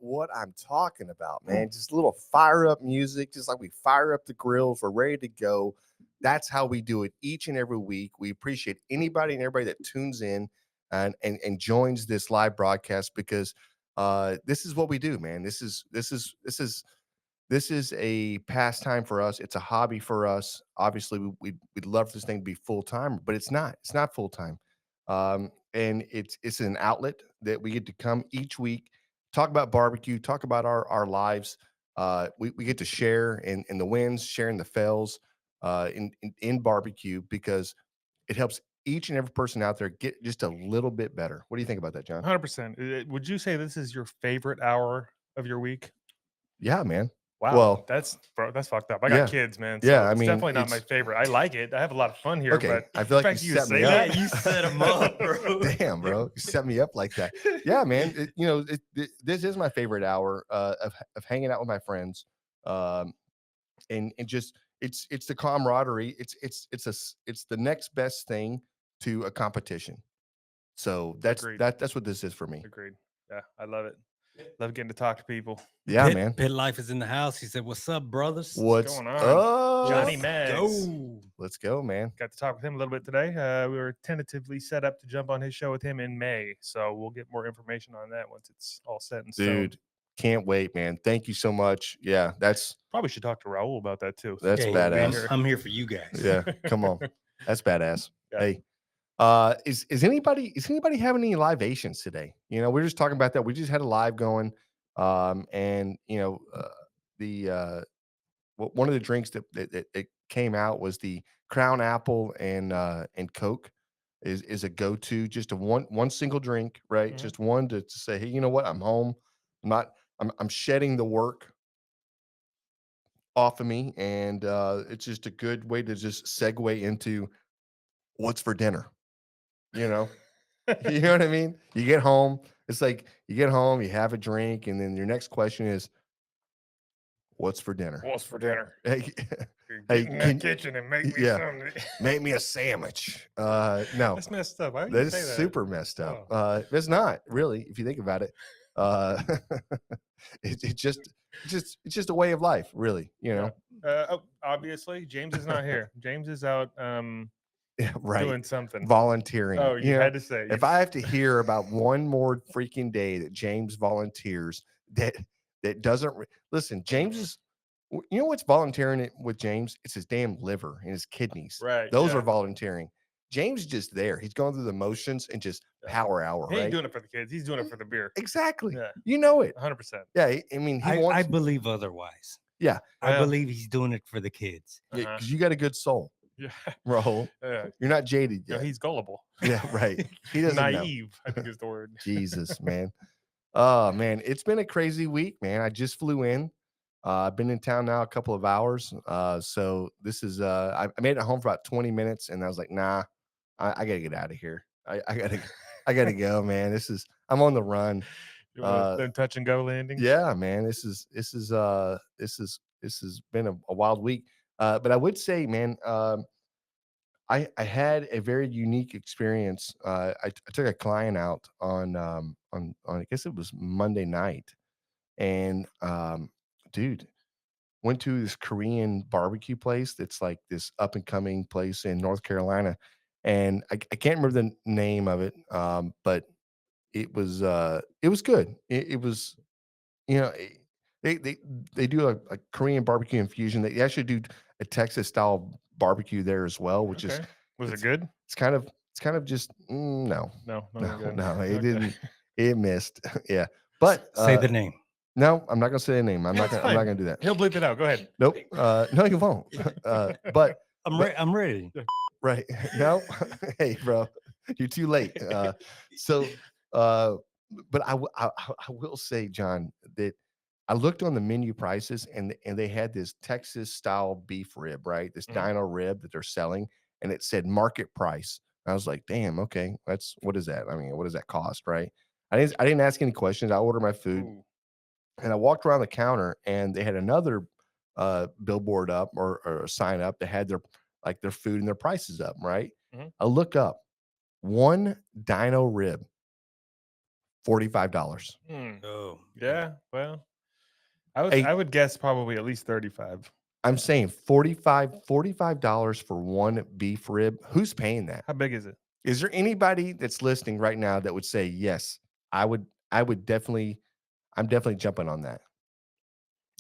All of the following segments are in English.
what I'm talking about, man. Just a little fire up music, just like we fire up the grills. We're ready to go. That's how we do it each and every week. We appreciate anybody and everybody that tunes in and joins this live broadcast because this is what we do, man. This is a pastime for us. It's a hobby for us. Obviously, we'd love for this thing to be full time, but it's not. It's not full time, and it's an outlet that we get to come each week, talk about barbecue, talk about our lives. We get to share in the wins, sharing the fails in barbecue because it helps each and every person out there get just a little bit better. What do you think about that, John? 100%. Would you say this is your favorite hour of your week? Yeah, man. Wow, Well, that's fucked up. I got yeah, kids, man, yeah. so I it's mean, definitely not my favorite. I like it. I have a lot of fun here, okay. but I feel like the you fact you set me say up. that, you set him up, bro. Damn, bro, you set me up like that. Yeah, man. This is my favorite hour of hanging out with my friends, and just it's the camaraderie. It's the next best thing to a competition. So Agreed. that's what this is for me. Agreed. Yeah, I love it. Love getting to talk to people. Yeah, Pit, man. Pit Life is in the house. He said, "What's up, brothers? What's going on? up? Johnny Let's Mags. go." Let's go, man. Got to talk with him a little bit today. We were tentatively set up to jump on his show with him in May, so we'll get more information on that once it's all set in stone. Dude, can't wait, man. Thank you so much. Yeah, that's Probably should talk to Raul about that too. That's Hey, badass. I'm here for you guys. yeah. Come on, that's badass. Yeah. Hey, is anybody having any libations today? We're just talking about that. We just had a live going, and the one of the drinks that came out was the Crown Apple and Coke is a go to, just a one single drink, right? Mhm. Just one to say, hey, you know what? I'm home. I'm shedding the work off of me, and it's just a good way to just segue into what's for dinner. You know, you know what I mean? You get home, it's like you get home, you have a drink, and then your next question is, what's for dinner? What's for dinner? Hey, Get in that kitchen and make me yeah, something. make me a sandwich. No, That's messed up. Why would that you is say that? super messed up. Oh. It's not really, if you think about it. It's just a way of life, really. Yeah. Obviously, James is not here. James is out Yeah, right. doing something. Volunteering. Oh, you had to say. If I have to hear about one more freaking day that James volunteers that doesn't listen, James is. You know what's volunteering with James? It's his damn liver and his kidneys. Right. Those yeah. are volunteering. James is just there. He's going through the motions and just power hour. He ain't right? doing it for the kids. He's doing it for the beer. Exactly. Yeah. You know it. 100%. Yeah. I mean, he I wants. believe otherwise. Yeah. I Well. believe he's doing it for the kids. Yeah, because you got a good soul, Yeah. Rahul. Yeah. You're not jaded No, yet. he's gullible. Yeah, right. He doesn't know. Naive, I think is the word. Jesus, man. Oh, man. It's been a crazy week, man. I just flew in. I've been in town now a couple of hours. So this is I made it home for about 20 minutes and I was like, nah, I gotta get out of here. I gotta go, man. I'm on the run. You want them touch and go landings? Yeah, man. This has been a wild week. But I would say, man, I had a very unique experience. I took a client out on I guess it was Monday night, and dude, went to this Korean barbecue place that's like this up and coming place in North Carolina, and I can't remember the name of it, but it was good. It was you know eh, they do a Korean barbecue infusion. They actually do a Texas style barbecue there as well, which is Okay. Was it it's good? it's kind of just no No, no good. no it Okay. didn't it missed yeah but Say the name. no, I'm not gonna say a name. I'm not That's gonna fine. do that. He'll bleep it out. Go ahead. Nope. No, you won't. But I'm ready. right. No. Hey, bro, you're too late. So but I will say, John, that I looked on the menu prices and they had this Texas style beef rib, right? This Mhm. dino rib that they're selling, and it said market price. I was like, damn, okay, what is that? I mean, what does that cost, right? I didn't ask any questions. I ordered my food. Ooh. And I walked around the counter and they had another billboard up or a sign up that had their food and their prices up, right? Mhm. I look up one dino rib, $45. Oh, Yeah. Well, I Hey, would guess probably at least 35. I'm saying $45 for one beef rib. Who's paying that? How big is it? Is there anybody that's listening right now that would say, yes, I would definitely, I'm definitely jumping on that.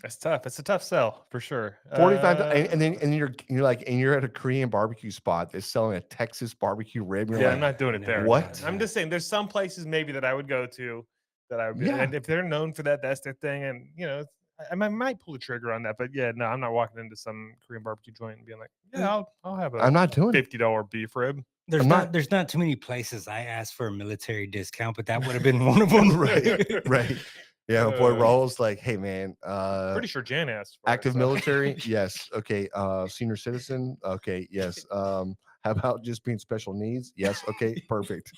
That's tough. It's a tough sell for sure. 45 and then you're like and you're at a Korean barbecue spot that's selling a Texas barbecue rib. You're yeah, like, I'm not doing it there. what? I'm just saying there's some places maybe that I would go to that I would be, Yeah. and if they're known for that, that's their thing. And I might pull the trigger on that. But yeah, no, I'm not walking into some Korean barbecue joint and being like, yeah, I'll have a I'm not doing it. $50 beef rib. there's I'm not not- there's not too many places I asked for a military discount, but that would have been one of them. Right. Yeah, my boy Uh, Rolls like, hey man, Pretty sure Jan asked for active it, so. military, yes. Okay, senior citizen, okay, yes. How about just being special needs? Yes, okay, perfect.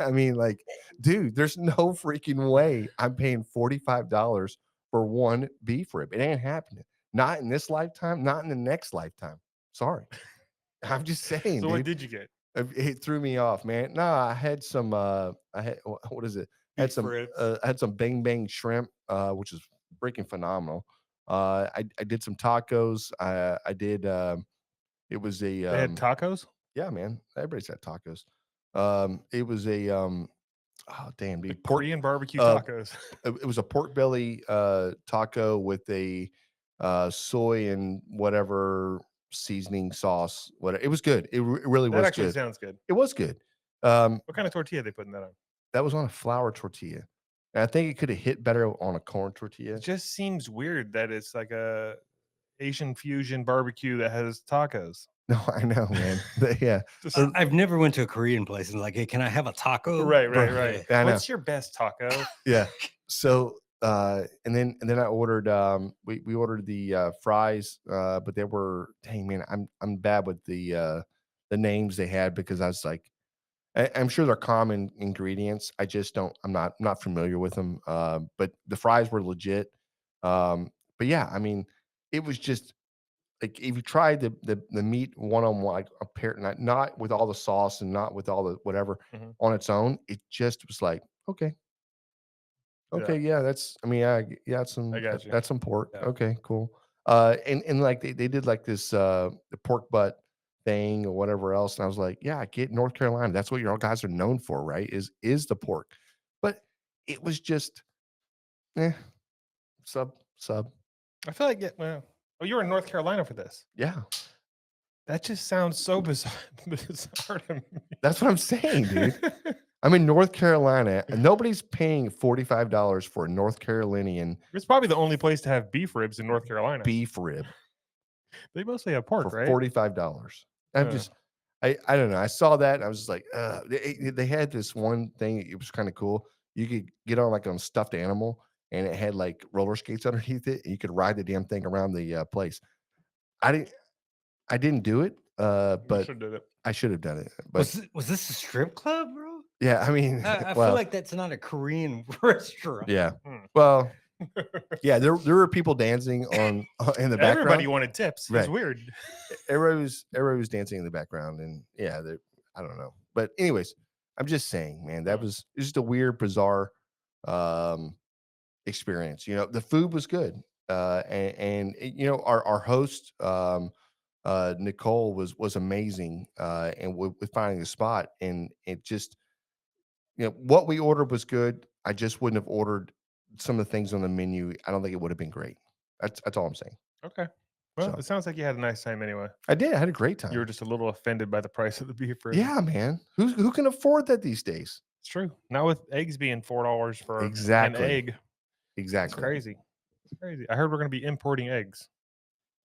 I mean, like, dude, there's no freaking way I'm paying $45 for one beef rib. It ain't happening. Not in this lifetime, not in the next lifetime. Sorry. I'm just saying, So what dude. did you get? It threw me off, man. No, I had some I had what is it? I had Beef some ribs. I had some bang bang shrimp, which is freaking phenomenal. I did some tacos. I did it was a They had tacos. yeah, man. Everybody's had tacos. It was a oh damn The dude, pork Korean barbecue uh, tacos. it was a pork belly taco with a soy and whatever seasoning sauce. Whatever. It was good. It really That was actually good. sounds good. It was good. Um, What kind of tortilla they putting that on? that was on a flour tortilla. And I think it could have hit better on a corn tortilla. It just seems weird that it's like a Asian fusion barbecue that has tacos. No, I know, man. Yeah, Just, I've never went to a Korean place and like, hey, can I have a taco? right, bro, right. I know. What's your best taco? Yeah. So and then I ordered we ordered the fries, but they were dang man, I'm bad with the names they had because I was like I'm sure they're common ingredients. I just don't. I'm not familiar with them. But the fries were legit. But yeah, I mean, it was just like if you tried the meat one on one, like a pair, not with all the sauce and not with all the whatever Mhm. on its own, it just was like okay, okay, yeah, that's. I mean, yeah, that's some I got you. that's some pork. Yeah. Okay, cool. And like they did like this the pork butt thing or whatever else, and I was like, yeah, I get North Carolina. That's what your guys are known for, right? Is the pork, but it was just, eh, sub. I feel like well, oh, you were in North Carolina for this. Yeah, That just sounds so bizarre to me. that's what I'm saying, dude. I'm in North Carolina, and nobody's paying $45 for a North Carolinian It's probably the only place to have beef ribs in North Carolina. beef rib They mostly have pork, for right? $45. I'm Yeah. just, I don't know. I saw that and I was just like, they had this one thing. It was kind of cool. You could get on like on a stuffed animal, and it had like roller skates underneath it, and you could ride the damn thing around the place. I didn't, I didn't do it, but Should did it. I should have done it. But Was this a strip club, bro? yeah, I mean, I well, feel like that's not a Korean restaurant. yeah, Hmm. well, yeah, there were people dancing on in the background. Everybody wanted tips. It's Right. weird. Everybody was dancing in the background, and yeah, I don't know. But anyways, I'm just saying, man, that was it's just a weird, bizarre experience. You know, the food was good, you know, our host Nicole was amazing, and with finding the spot, and it just what we ordered was good. I just wouldn't have ordered some of the things on the menu. I don't think it would have been great. That's all I'm saying. Okay. Well, So. it sounds like you had a nice time anyway. I did. I had a great time. You were just a little offended by the price of the beef rib. Yeah, man. Who can afford that these days? It's true. Now with eggs being $4 for Exactly. an egg, it's Exactly. crazy. It's crazy. I heard we're going to be importing eggs.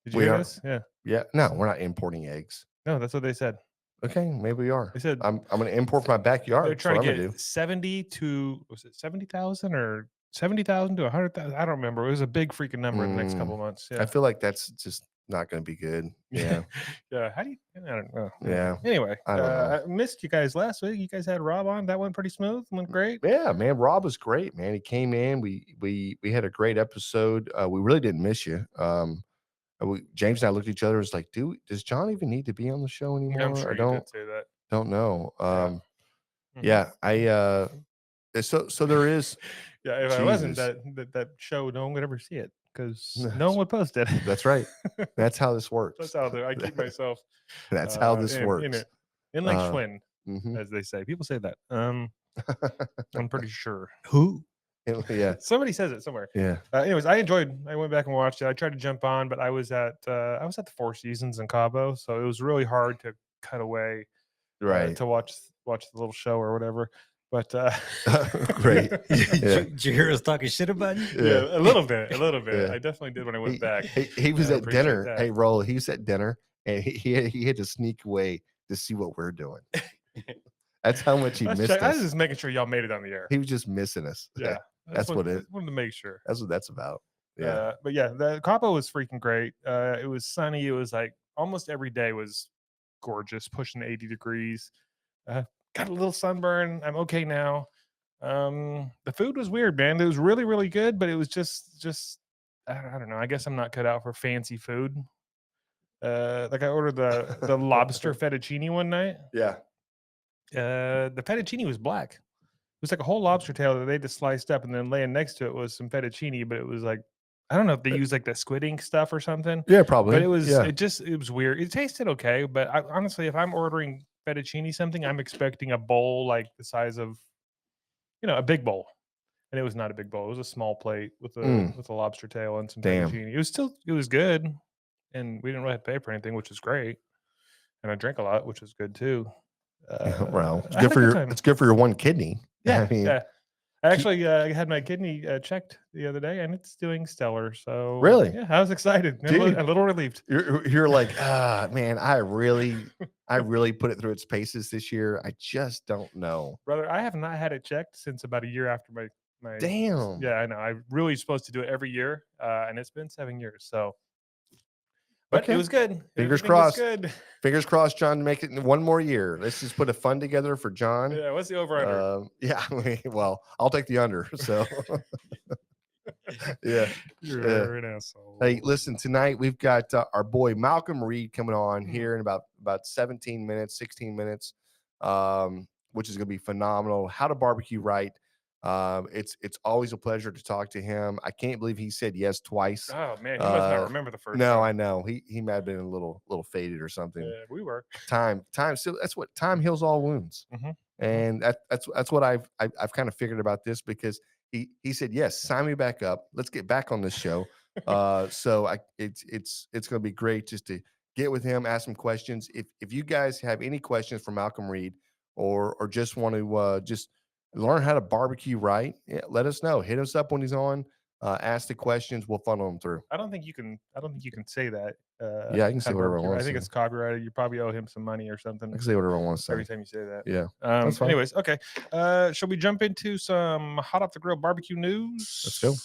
Did you We hear are. this? Yeah. Yeah. No, we're not importing eggs. No, that's what they said. Okay, maybe we are. They said I'm going to import from my backyard. they're That's what trying I'm to going to get do. 70 to was it 70,000 or 70,000 to 100,000? I don't remember. It was a big freaking number in the next couple of months. Yeah. I feel like that's just not going to be good. Yeah. Yeah. How do you? I don't know. Yeah. Anyway, I don't know. I missed you guys last week. You guys had Rob on. That went pretty smooth. Went great. Yeah, man. Rob was great, man. He came in. We had a great episode. We really didn't miss you. James and I looked at each other. Was like, does John even need to be on the show anymore? I'm sure I you don't did say that. don't know. Mhm. Yeah, So there is. Yeah, if I wasn't, Jesus. that show, no one would ever see it because no That's- one would post it. That's right. That's how this works. That's how I keep myself. That's how this in works. it. In like Schwinn, Mhm. as they say. People say that. I'm pretty sure. Who? Yeah. Somebody says it somewhere. Yeah. Anyways, I went back and watched it. I tried to jump on, but I was at the Four Seasons in Cabo, so it was really hard to cut away Right. to watch the little show or whatever. But Great. Yeah. Did you hear us talking shit about you? yeah, a little bit. Yeah. I definitely did when I went back. He was I at appreciate dinner. that. Hey, Roll. He was at dinner, and he had to sneak away to see what we're doing. That's how much he missed I was us. just making sure y'all made it on the air. He was just missing us. Yeah, That's what it. Wanted to make sure. That's what that's about. Yeah. But yeah, the Cabo was freaking great. It was sunny. It was like almost every day was gorgeous, pushing 80 degrees. Got a little sunburn. I'm okay now. The food was weird, man. It was really, really good, but it was just I don't know. I guess I'm not cut out for fancy food. Like I ordered the lobster fettuccine one night. Yeah. The fettuccine was black. It was like a whole lobster tail that they just sliced up, and then laying next to it was some fettuccine, but it was like, I don't know if they use like the squid ink stuff or something. Yeah, probably. But it was Yeah. it was weird. It tasted okay, but honestly, if I'm ordering fettuccine something, I'm expecting a bowl like the size of, a big bowl. And it was not a big bowl. It was a small plate with a lobster tail and some Damn. fettuccine. It was good. And we didn't really have to pay for anything, which was great. And I drank a lot, which was good too. Well, I had a good time. it's good for your one kidney. Yeah, I mean, yeah. I actually had my kidney checked the other day, and it's doing stellar. So Really? yeah, I was excited, and Dude. a little relieved. You're like, man, I really put it through its paces this year. I just don't know. Brother, I have not had it checked since about a year after my Damn. Yeah, I know. I'm really supposed to do it every year, and it's been 7 years. So, but Okay. it was good. Fingers Everything was crossed. good. Fingers crossed, John, to make it in one more year. Let's just put a fund together for John. Yeah, what's the over under? Yeah, well, I'll take the under. So, yeah. You're an asshole. Hey, listen, tonight we've got our boy Malcom Reed coming on here in about 17 minutes, 16 minutes, which is going to be phenomenal. How to barbecue right. It's always a pleasure to talk to him. I can't believe he said yes twice. Oh man, he must not remember the first No, time. I know. He might have been a little faded or something. Yeah, we were. Time. So that's what time heals all wounds. Mhm. And that's what I've kind of figured about this, because he said, yes, sign me back up. Let's get back on this show. So it's going to be great just to get with him, ask some questions. If you guys have any questions for Malcom Reed, or just want to just learn how to barbecue right, let us know. Hit us up when he's on. Ask the questions. We'll funnel them through. I don't think you can say that. Yeah, I can say whatever I want. I think it's copyrighted. You probably owe him some money or something. I can say whatever I want to say. Every time you say that. Yeah. That's fine. Anyways, okay. Shall we jump into some hot off the grill barbecue news? Let's go.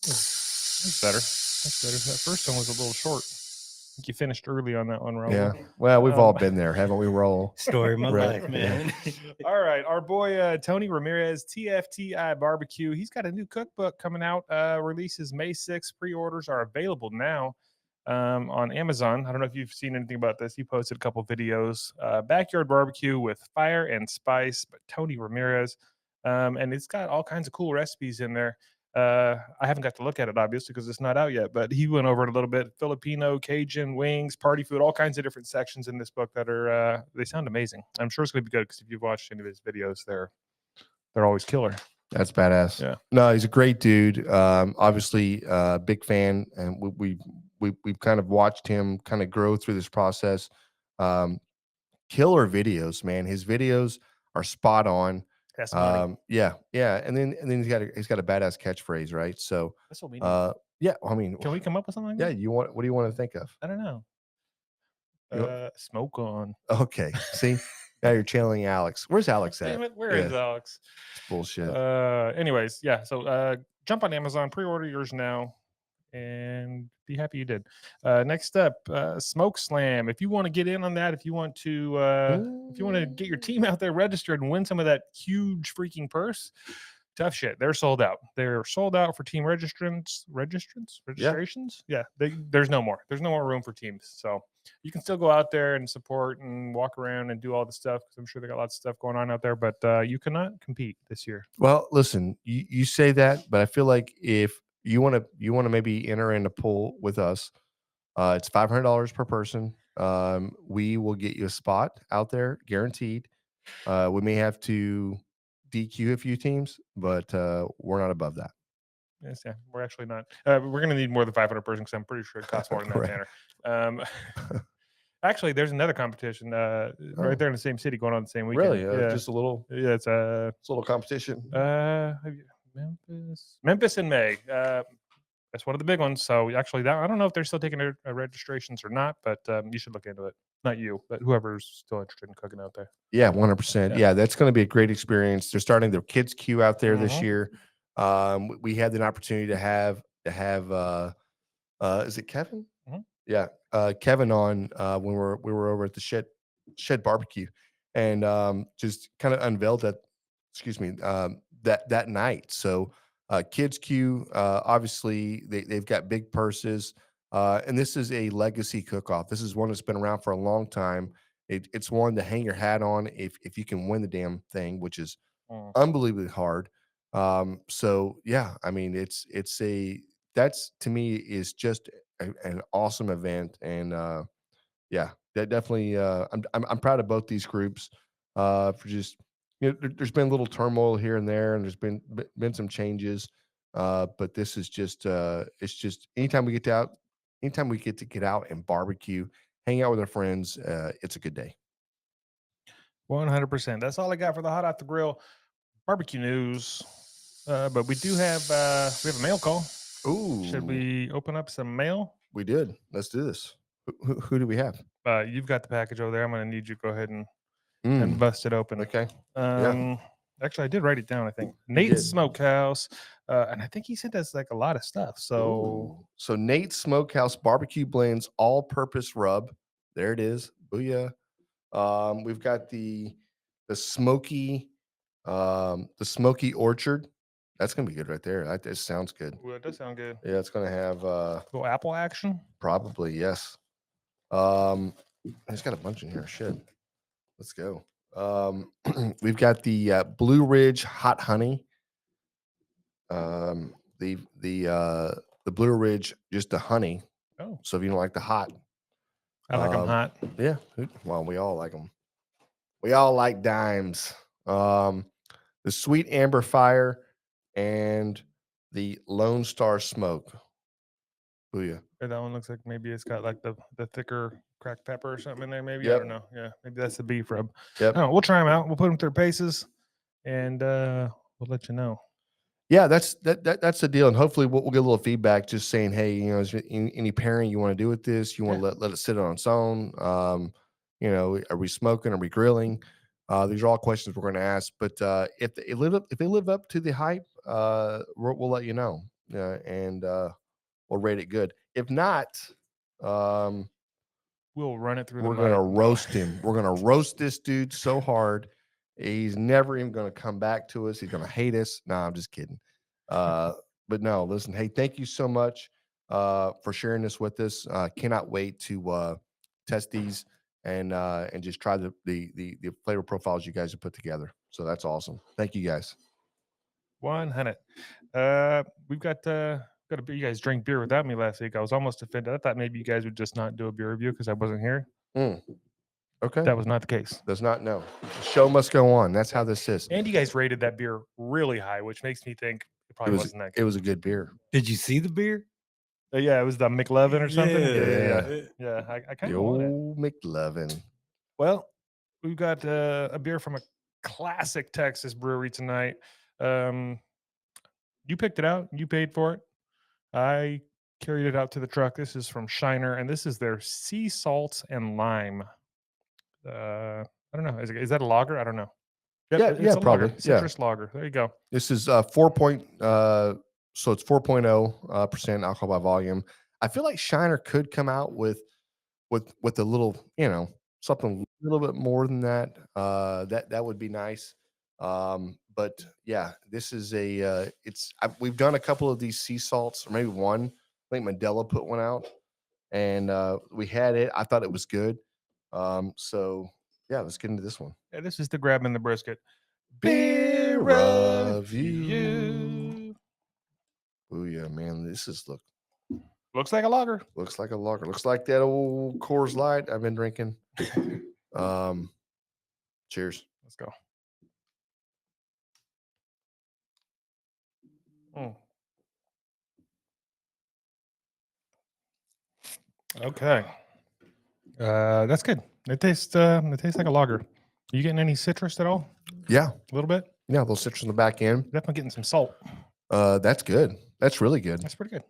That's better. That first one was a little short. I think you finished early on that one, Raul. Yeah. Well, we've all been there, haven't we, Roll? Story of my Right. life, man. All right. Our boy Tony Ramirez, TFTI BBQ. He's got a new cookbook coming out. Releases May 6th. Pre-orders are available now on Amazon. I don't know if you've seen anything about this. He posted a couple videos. Backyard barbecue with fire and spice, but Tony Ramirez. And it's got all kinds of cool recipes in there. I haven't got to look at it, obviously, because it's not out yet, but he went over it a little bit. Filipino, Cajun, wings, party food, all kinds of different sections in this book that are they sound amazing. I'm sure it's going to be good, because if you've watched any of his videos, they're always killer. That's badass. Yeah. No, he's a great dude. Obviously, big fan, and we've kind of watched him kind of grow through this process. Killer videos, man. His videos are spot on. That's money. Yeah. And then he's got a badass catchphrase, right? So That's what we need. yeah. I mean, Can we come up with something like yeah. that? What do you want to think of? I don't know. Smoke on. Okay. See, now you're channeling Alex. Where's Alex at? Damn it, where is Alex? It's bullshit. Anyways, yeah. So jump on Amazon, pre-order yours now, and be happy you did. Next up, Smoke Slam. If you want to get in on that, if you want to get your team out there registered and win some of that huge freaking purse, Tough shit. They're sold out. They're sold out for team registrations. Yeah, there's no more. There's no more room for teams. So you can still go out there and support and walk around and do all the stuff because I'm sure they got lots of stuff going on out there. But you cannot compete this year. Well, listen, you say that, but I feel like if you want to maybe enter in a pool with us, it's $500 per person. We will get you a spot out there, guaranteed. We may have to DQ a few teams, but we're not above that. Yes, yeah, we're actually not. We're going to need more than 500 person because I'm pretty sure it costs more than that, Right. Tanner. Actually, there's another competition right there in the same city going on the same weekend. Really? Yeah, Just yeah. It's a little competition. Memphis in May. That's one of the big ones. So actually, that I don't know if they're still taking registrations or not, but you should look into it. Not you, but whoever's still interested in cooking out there. Yeah, 100%. Yeah. Yeah, that's going to be a great experience. They're starting their kids queue out there this Mhm. year. We had an opportunity to have is it Kevin? Mhm. Yeah, Kevin on when we were over at the shed barbecue, and just kind of unveiled that. Excuse me, that night. So kids queue, obviously they've got big purses, and this is a legacy cook-off. This is one that's been around for a long time. It's one to hang your hat on if you can win the damn thing, which is Mm. unbelievably hard. So yeah, I mean, that's to me is just an awesome event, and yeah, that definitely. I'm proud of both these groups for just there's been a little turmoil here and there, and there's been some changes, but this is just it's just anytime we get to get out and barbecue, hang out with our friends, it's a good day. 100%. That's all I got for the hot off the grill barbecue news. But we do have a mail call. Ooh, Should we open up some mail? we did. Let's do this. Who do we have? You've got the package over there. I'm going to need you to go ahead and Mm, bust it open. okay. Yeah. Actually, I did write it down. I think You Nate did. Smokehouse, and I think he sent us like a lot of stuff. So Ooh. So Nate Smokehouse barbecue blends all-purpose rub. There it is. Booyah. We've got the smoky orchard. That's gonna be good right there. That sounds good. well, it does sound good. Yeah, it's gonna have Little apple action. probably yes. I just got a bunch in here. Shit. Let's go. We've got the Blue Ridge hot honey. Um, the Blue Ridge just the honey. Oh, So if you don't like the hot, I like them um, hot. yeah. Well, we all like them. We all like dimes. The Sweet Amber Fire and the Lone Star Smoke. Booyah. Yeah, that one looks like maybe it's got like the thicker cracked pepper or something in there. Maybe I Yep. don't know. Yeah, maybe that's the beef rub. Yep. I don't know. We'll try them out. We'll put them through paces, and we'll let you know. Yeah, that's the deal, and hopefully we'll get a little feedback, just saying, hey, is there any pairing you want to do with this? You want to let it sit on its own? Are we smoking? Are we grilling? These are all questions we're going to ask. But if they live up to the hype, we'll let you know, and we'll rate it good. If not, We'll run it through we're the gonna mud. roast him. We're gonna roast this dude so hard, he's never even gonna come back to us. He's gonna hate us. No, I'm just kidding. But no, listen. Hey, thank you so much for sharing this with us. Cannot wait to test these and just try the flavor profiles you guys have put together. So that's awesome. Thank you guys. 100. We've got you guys drank beer without me last week. I was almost offended. I thought maybe you guys would just not do a beer review because I wasn't here. Okay, That was not the case. does not know. The show must go on. That's how this is. And you guys rated that beer really high, which makes me think it probably wasn't that It good. was a good beer. Did you see the beer? Yeah, it was the McLovin or something. Yeah. Yeah. I kind The of want it. old McLovin. Well, we've got a beer from a classic Texas brewery tonight. You picked it out. You paid for it. I carried it out to the truck. This is from Shiner, and this is their sea salt and lime. I don't know. Is that a lager? I don't know. Yep, Yeah, it's yeah, a probably. lager. Yeah. Citrus lager. There you go. This is 4 so it's 4.0 percent alcohol by volume. I feel like Shiner could come out with a little, something a little bit more than that. That would be nice. But yeah, this is we've done a couple of these sea salts, or maybe one. I think Mandela put one out, and we had it. I thought it was good. So yeah, let's get into this one. Yeah, this is the grabbing the brisket. Beer Review. review. Oh yeah, man, this is Looks like a lager. looks like a lager. Looks like that old Coors Light I've been drinking. Cheers. Let's go. Mm. Okay. That's good. It tastes like a lager. You getting any citrus at all? Yeah, A little bit? yeah, a little citrus in the back end. Definitely getting some salt. That's good. That's really good. That's pretty good.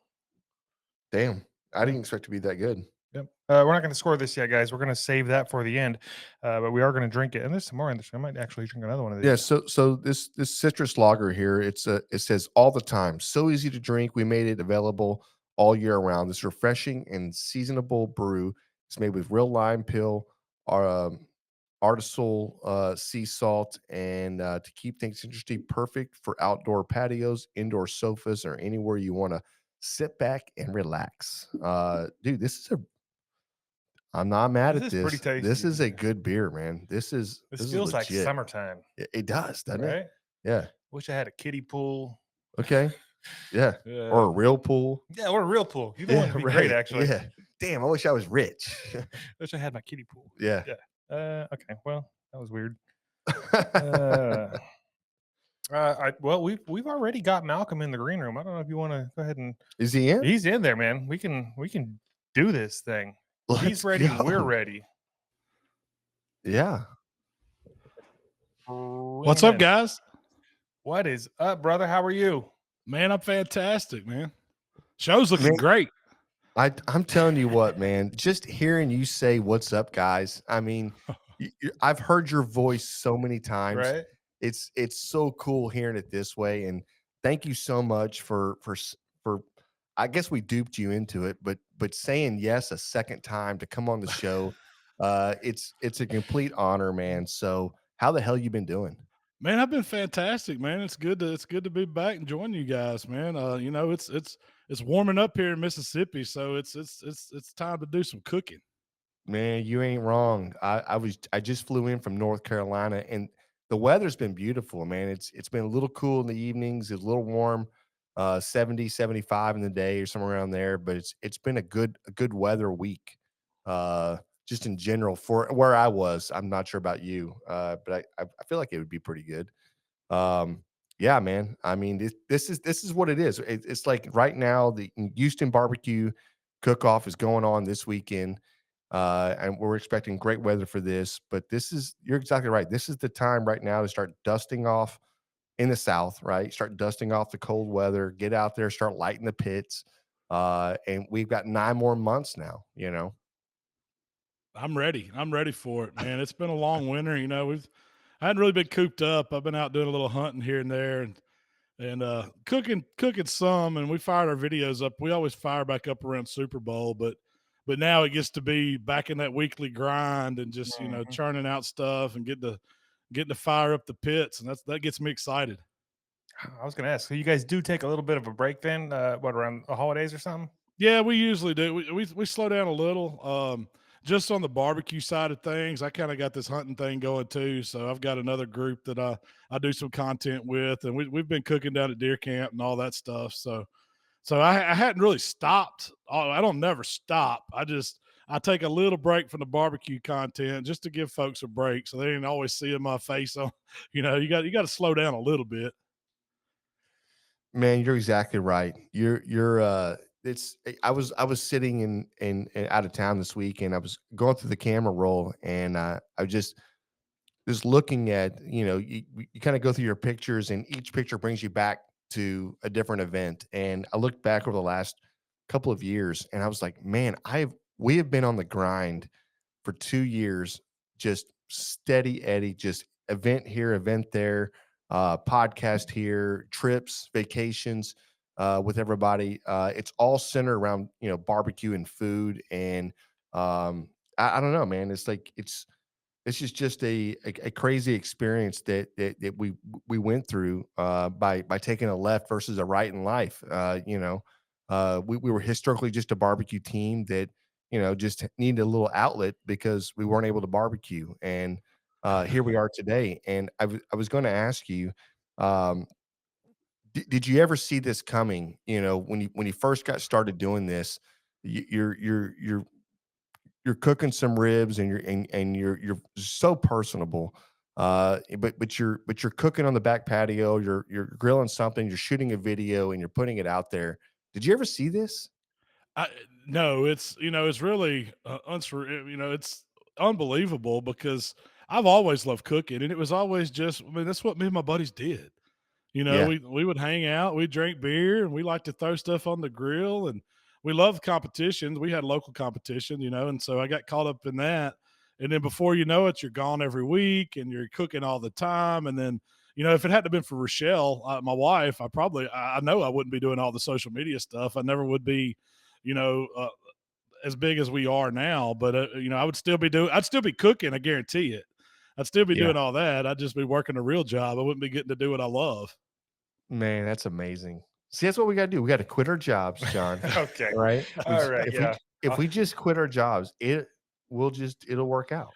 Damn, I didn't expect to be that good. Yep. We're not going to score this yet, guys. We're going to save that for the end, but we are going to drink it. And there's some more in this. I might actually drink another one of these. Yeah, so this citrus lager here, it says all the time, so easy to drink. We made it available all year round. This refreshing and seasonable brew is made with real lime peel, our artisanal sea salt, and to keep things interesting, perfect for outdoor patios, indoor sofas, or anywhere you want to sit back and relax. Dude, I'm not mad This at is this. pretty This tasty. is a good beer, man. This is feels like legit. summertime, It does, doesn't it? right? Yeah. Wish I had a kiddie pool. Okay. Yeah. Or a real pool. Yeah, or a real pool. Either one would be great, actually. Yeah. Damn, I wish I was rich. Wish I had my kiddie pool. Yeah. Okay. Well, that was weird. We've already got Malcolm in the green room. I don't know if you want to go ahead and. Is he in? He's in there, man. We can do this thing. He's Let's ready. go. We're ready. Yeah. What's up, guys? What is up, brother? How are you? Man, I'm fantastic, man. Show's looking great. I'm telling you what, man. Just hearing you say "What's up, guys." I mean, I've heard your voice so many times. Right? It's so cool hearing it this way. And thank you so much for. I guess we duped you into it, but saying yes a second time to come on the show, it's a complete honor, man. So how the hell you been doing? Man, I've been fantastic, man. It's good to be back and join you guys, man. It's warming up here in Mississippi, so it's time to do some cooking. Man, you ain't wrong. I just flew in from North Carolina, and the weather's been beautiful, man. It's been a little cool in the evenings, it's a little warm, 70, 75 in the day or somewhere around there, but it's been a good weather week. Just in general for where I was. I'm not sure about you, but I feel like it would be pretty good. Yeah, man. I mean, this is what it is. It's like right now the Houston barbecue cook-off is going on this weekend. And we're expecting great weather for this, but you're exactly right. This is the time right now to start dusting off in the South, right? Start dusting off the cold weather, get out there, start lighting the pits. And we've got 9 more months now, I'm ready. I'm ready for it, man. It's been a long winter. I hadn't really been cooped up. I've been out doing a little hunting here and there, and cooking some. And we fired our videos up. We always fire back up around Super Bowl, but now it gets to be back in that weekly grind and just churning out stuff and getting to fire up the pits, and that gets me excited. I was going to ask, so you guys do take a little bit of a break then? What, around the holidays or something? Yeah, we usually do. We slow down a little. Just on the barbecue side of things, I kind of got this hunting thing going too. So I've got another group that I do some content with, and we've been cooking down at deer camp and all that stuff. So I hadn't really stopped. I don't never stop. I take a little break from the barbecue content just to give folks a break, so they didn't always see my face on. You got to slow down a little bit. Man, you're exactly right. I was sitting in out of town this week, and I was going through the camera roll, and I just looking at, you kind of go through your pictures, and each picture brings you back to a different event. And I looked back over the last couple of years, and I was like, man, we have been on the grind for 2 years, just steady Eddie, just event here, event there, podcast here, trips, vacations with everybody. It's all centered around barbecue and food, and I don't know, man. It's like this is just a crazy experience that we went through by taking a left versus a right in life. We were historically just a barbecue team that just needed a little outlet because we weren't able to barbecue, and here we are today. And I was going to ask you, um, did you ever see this coming? When you first got started doing this, you're cooking some ribs and you're so personable. But you're cooking on the back patio, you're grilling something, you're shooting a video and you're putting it out there. Did you ever see this? I no, it's it's really it's unbelievable because I've always loved cooking, and it was always just I mean that's what me and my buddies did. Yeah. We would hang out, we drink beer, and we like to throw stuff on the grill, and we love competitions. We had local competition, and so I got caught up in that. And then before you know it, you're gone every week, and you're cooking all the time. And then, if it hadn't been for Rochelle, my wife, I know I wouldn't be doing all the social media stuff. I never would be, you know, uh, as big as we are now. But I'd still be cooking. I guarantee it. I'd still be Yeah. doing all that. I'd just be working a real job. I wouldn't be getting to do what I love. Man, that's amazing. See, that's what we gotta do. We gotta quit our jobs, John. Okay. All right. All right. If we Yeah. if we just quit our jobs, it'll work out.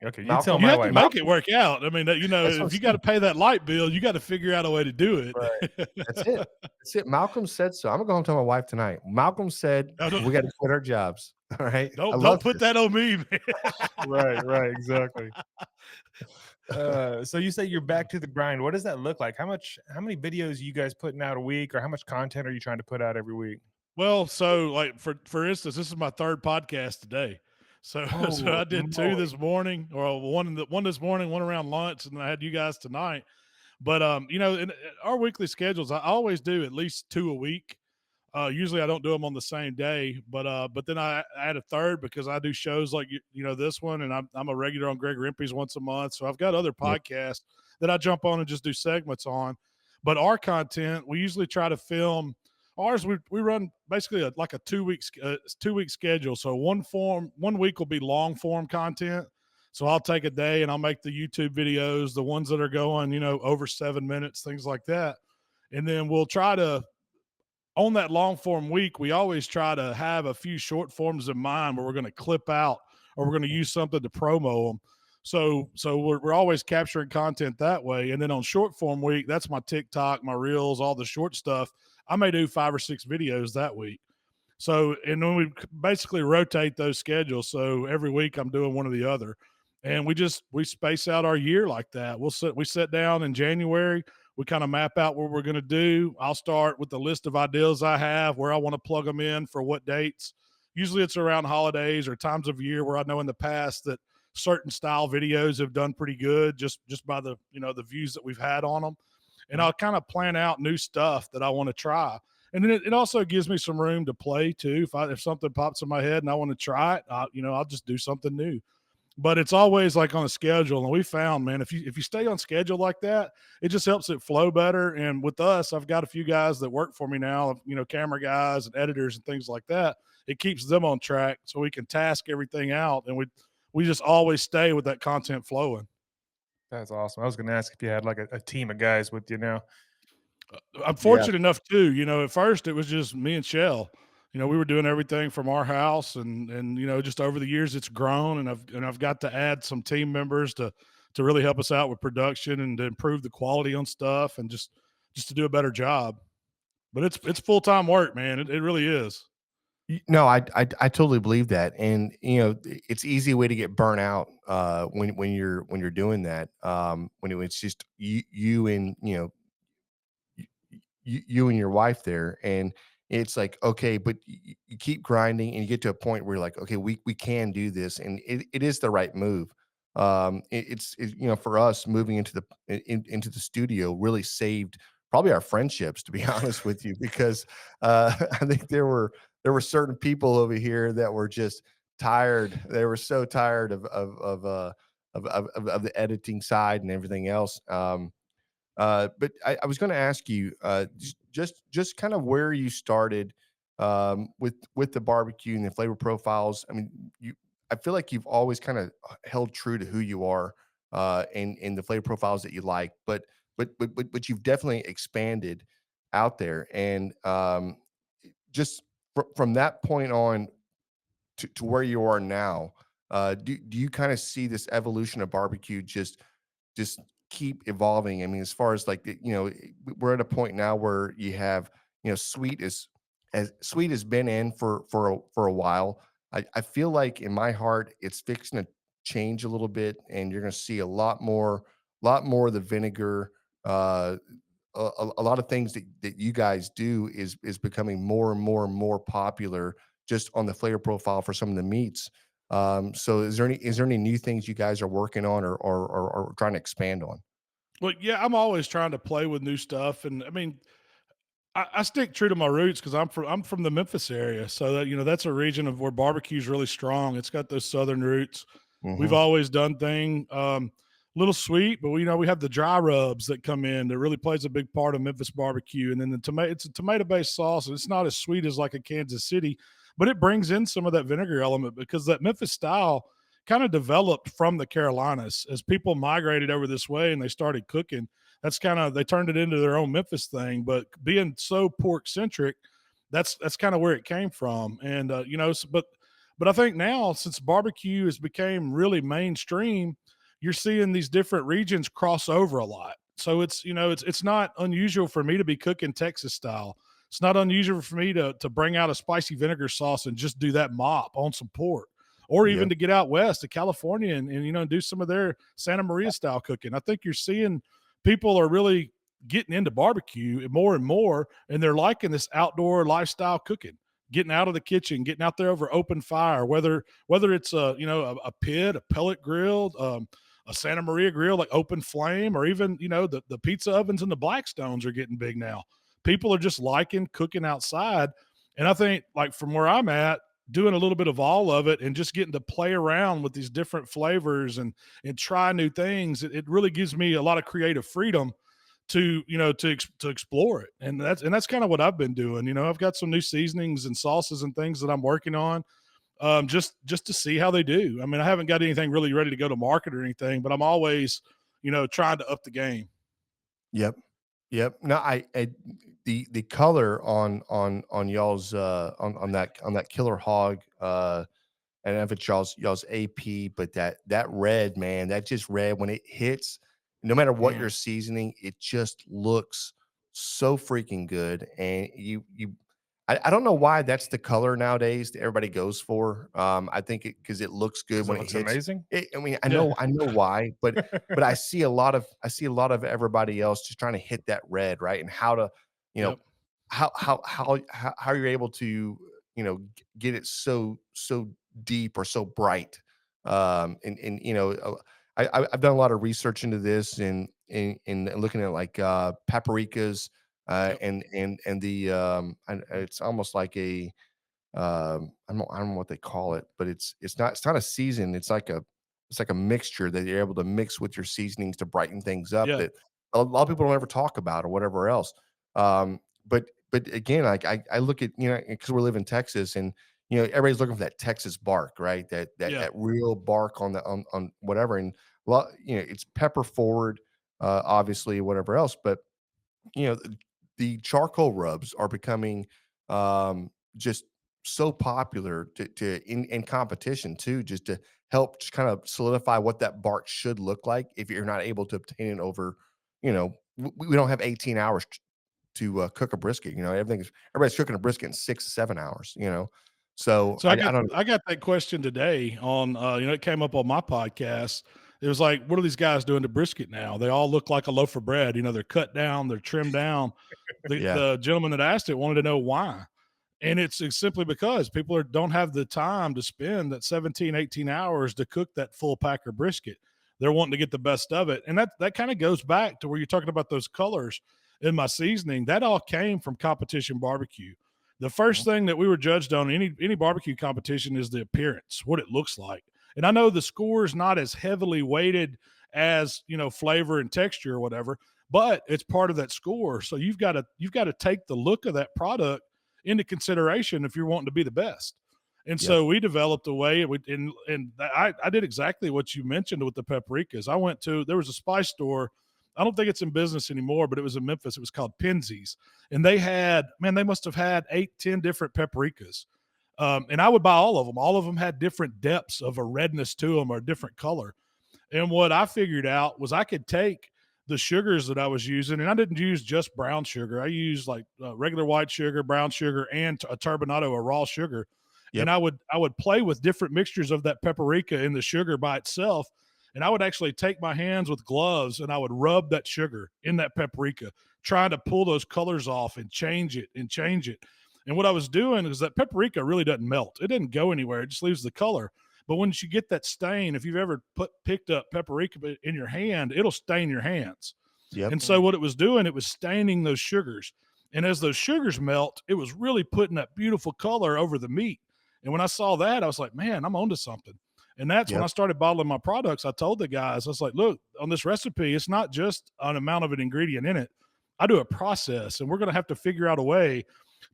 Okay. You tell Malcolm, You my have to wife. make it work out. I mean, that's what I'm if you got to saying. pay that light bill, you got to figure out a way to do Right. it. That's it. That's it. Malcolm said so. I'm gonna go home and tell my wife tonight. Malcolm said Now, we got to quit our jobs. All right. I don't love put this. that on me, man. Right. Right. Exactly. So you say you're back to the grind. What does that look like? How many videos are you guys putting out a week, or how much content are you trying to put out every week? Well, so like for instance, this is my third podcast today. So so Oh, I did two moly. this morning, or one this morning, one around lunch, and I had you guys tonight. But in our weekly schedules, I always do at least two a week. Usually I don't do them on the same day, but then I add a third because I do shows like this one, and I'm a regular on Greg Rempe's once a month. So I've got other Yeah. podcasts that I jump on and just do segments on. But our content, we usually try to film ours. We run basically like a 2 week schedule. So one week will be long form content. So I'll take a day and I'll make the YouTube videos, the ones that are going over 7 minutes, things like that, and then we'll try to on that long form week, we always try to have a few short forms in mind where we're going to clip out or we're going to use something to promo them. So we're always capturing content that way. And then on short form week, that's my TikTok, my reels, all the short stuff. I may do 5 or 6 videos that week. So, and then we basically rotate those schedules. So every week I'm doing one or the other. And we space out our year like that. We sit down in January, we kind of map out what we're going to do. I'll start with the list of ideas I have, where I want to plug them in for what dates. Usually it's around holidays or times of year where I know in the past that certain style videos have done pretty good just by the the views that we've had on them. And I'll kind of plan out new stuff that I want to try. And then it also gives me some room to play too. If something pops in my head and I want to try it, I'll just do something new. But it's always like on a schedule. And we found, man, if you stay on schedule like that, it just helps it flow better. And with us, I've got a few guys that work for me now, camera guys and editors and things like that. It keeps them on track so we can task everything out, and we just always stay with that content flowing. That's awesome. I was going to ask if you had like a team of guys with you now. I'm Yeah. fortunate enough too. At first it was just me and Shell. We were doing everything from our house, and just over the years it's grown, and I've got to add some team members to really help us out with production and to improve the quality on stuff, and just to do a better job. But it's full time work, man. It really is. No, I totally believe that, and it's easy way to get burnt out when you're doing that. It's just you and you and your wife there, and it's like, okay, but you keep grinding and you get to a point where you're like, okay, we can do this, and it is the right move. For us moving into the studio really saved probably our friendships, to be honest with you, because I think there were certain people over here that were just tired. They were so tired of the editing side and everything else. But I was going to ask you, just kind of where you started with the barbecue and the flavor profiles. I mean, I feel like you've always kind of held true to who you are in the flavor profiles that you like, but you've definitely expanded out there. And just from that point on to where you are now, do you kind of see this evolution of barbecue just keep evolving? I mean, as far as like we're at a point now where you have sweet is as sweet has been in for a while. I feel like in my heart it's fixing to change a little bit, and you're going to see a lot more of the vinegar. A lot of things that you guys do is becoming more and more and more popular just on the flavor profile for some of the meats. So is there any new things you guys are working on or trying to expand on? Well, yeah, I'm always trying to play with new stuff, and I mean, I stick true to my roots because I'm from the Memphis area, so that that's a region of where barbecue is really strong. It's got those southern roots. We've Mhm. always done thing little sweet, but we have the dry rubs that come in that really plays a big part of Memphis barbecue, and then the tomato. It's a tomato based sauce, and it's not as sweet as like a Kansas City, but it brings in some of that vinegar element because that Memphis style kind of developed from the Carolinas as people migrated over this way and they started cooking. That's kind of they turned it into their own Memphis thing. But being so pork centric, that's kind of where it came from. And but I think now since barbecue has became really mainstream, you're seeing these different regions cross over a lot. So it's not unusual for me to be cooking Texas style. It's not unusual for me to bring out a spicy vinegar sauce and just do that mop on some pork, or even Yep. to get out west to California and do some of their Santa Maria style cooking. I think you're seeing people are really getting into barbecue more and more, and they're liking this outdoor lifestyle cooking, getting out of the kitchen, getting out there over open fire, whether it's a pit, a pellet grill, a Santa Maria grill, like open flame, or even the pizza ovens and the Blackstones are getting big now. People are just liking cooking outside, and I think like from where I'm at, doing a little bit of all of it and just getting to play around with these different flavors and try new things, it really gives me a lot of creative freedom to explore it. And that's kind of what I've been doing. I've got some new seasonings and sauces and things that I'm working on, just to see how they do. I mean, I haven't got anything really ready to go to market or anything, but I'm always trying to up the game. Yep. Yep. No, the color on y'all's on that killer hog, I don't know if it's y'all's AP, but that red, man, that just red when it hits, no matter what Mm. you're seasoning, it just looks so freaking good. And I don't know why that's the color nowadays that everybody goes for. I think it because it looks good Because it when it looks hits. amazing. I mean, I Yeah. know I know why, but I see a lot of everybody else just trying to hit that red, right? And how to, you know, Yep. how you're able to, get it so deep or so bright. And I've done a lot of research into this and looking at like paprikas, Yep. and and it's almost like a I don't know what they call it, but it's not a season. It's like a mixture that you're able to mix with your seasonings to brighten things up Yeah. that a lot of people don't ever talk about or whatever else. But again, like I look at because we live in Texas and everybody's looking for that Texas bark, right? That that Yeah. that real bark on whatever, and it's pepper forward, obviously whatever else, but the charcoal rubs are becoming just so popular in competition too, just to help just kind of solidify what that bark should look like if you're not able to obtain it over, we don't have 18 hours to cook a brisket. Everybody's cooking a brisket in 6 to 7 hours. So So I I I got don't. I got that question today on it came up on my podcast. It was like, what are these guys doing to brisket now? They all look like a loaf of bread. They're cut down, they're trimmed down. The Yeah. the gentleman that asked it wanted to know why. And it's simply because people don't have the time to spend that 17, 18 hours to cook that full packer brisket. They're wanting to get the best of it. And that kind of goes back to where you're talking about those colors in my seasoning. That all came from competition barbecue. The first thing that we were judged on any barbecue competition is the appearance, what it looks like. And I know the score is not as heavily weighted as, flavor and texture or whatever, but it's part of that score. So you've got to take the look of that product into consideration if you're wanting to be the best. And Yep. so we developed a way, I did exactly what you mentioned with the paprikas. There was a spice store. I don't think it's in business anymore, but it was in Memphis. It was called Penzies. And they must have had 8, 10 different paprikas. And I would buy all of them. All of them had different depths of a redness to them or a different color. And what I figured out was I could take the sugars that I was using, and I didn't use just brown sugar. I used like regular white sugar, brown sugar, and a turbinado or raw sugar. And Yep. I would play with different mixtures of that paprika and the sugar by itself. And I would actually take my hands with gloves and I would rub that sugar in that paprika, trying to pull those colors off and change it and change it. And what I was doing is that paprika really doesn't melt. It doesn't go anywhere. It just leaves the color. But once you get that stain, if you've ever picked up paprika in your hand, it'll stain your hands. Yep. And so what it was doing, it was staining those sugars. And as those sugars melt, it was really putting that beautiful color over the meat. And when I saw that, I was like, man, I'm onto something. And that's when Yep. I started bottling my products. I told the guys, I was like, look, on this recipe, it's not just an amount of an ingredient in it. I do a process, and we're going to have to figure out a way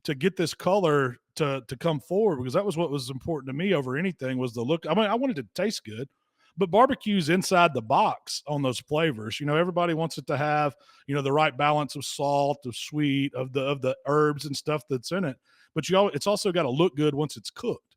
to get this color to come forward, because that was what was important to me over anything, was the look. I mean, I wanted it to taste good, but barbecue's inside the box on those flavors. You know, everybody wants it to have, you know, the right balance of salt, of sweet, of the herbs and stuff that's in it. But it's also got to look good once it's cooked.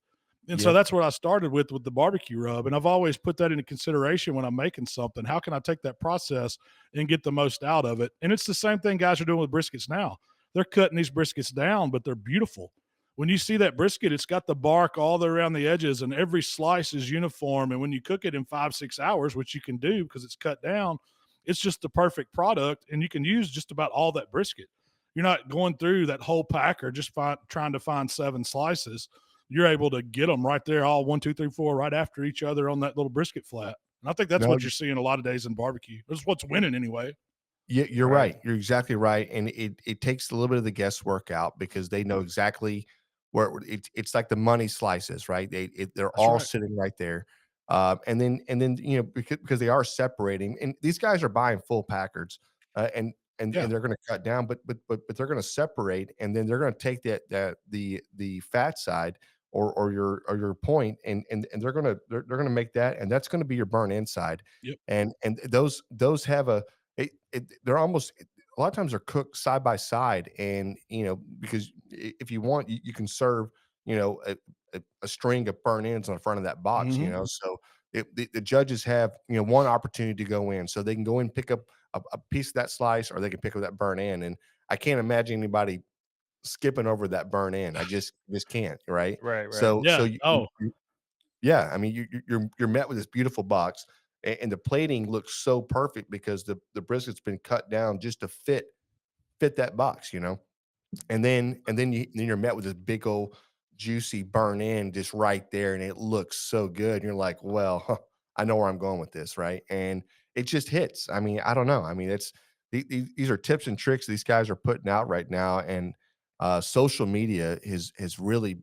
And so Yep. that's what I started with the barbecue rub. And I've always put that into consideration when I'm making something. How can I take that process and get the most out of it? And it's the same thing guys are doing with briskets now. They're cutting these briskets down, but they're beautiful. When you see that brisket, it's got the bark all the way around the edges, and every slice is uniform. And when you cook it in 5-6 hours, which you can do because it's cut down, it's just the perfect product. And you can use just about all that brisket. You're not going through that whole pack or just trying to find 7 slices. You're able to get them right there, all 1, 2, 3, 4, right after each other on that little brisket flat. And I think that's No, what you're seeing a lot of days in barbecue. That's what's winning anyway. Yeah, you're Right. right. You're exactly right, and it takes a little bit of the guesswork out because they know exactly where it's like the money slices, right? They're That's all right. sitting right there, and then you know because they are separating, and these guys are buying full packers, and Yeah. they're going to cut down, but they're going to separate, and then they're going to take the fat side or your point, and they're gonna make that, and that's going to be your burn inside, Yep. and those have they're almost a lot of times they're cooked side by side, and you know because if you want you can serve you know a string of burn ends on the front of that box, you Mhm. know, so the judges have you know one opportunity to go in, so they can go in and pick up a piece of that slice, or they can pick up that burn end, and I can't imagine anybody skipping over that burn end. I just can't, right? Right, right. So Yeah. Oh, yeah, I mean, you're met with this beautiful box, and the plating looks so perfect because the brisket's been cut down just to fit that box, you know? And then you're met with this big old juicy burn in just right there, and it looks so good. And you're like, well, huh, I know where I'm going with this, right? And it just hits. I mean, I don't know. I mean, these are tips and tricks these guys are putting out right now, and social media has really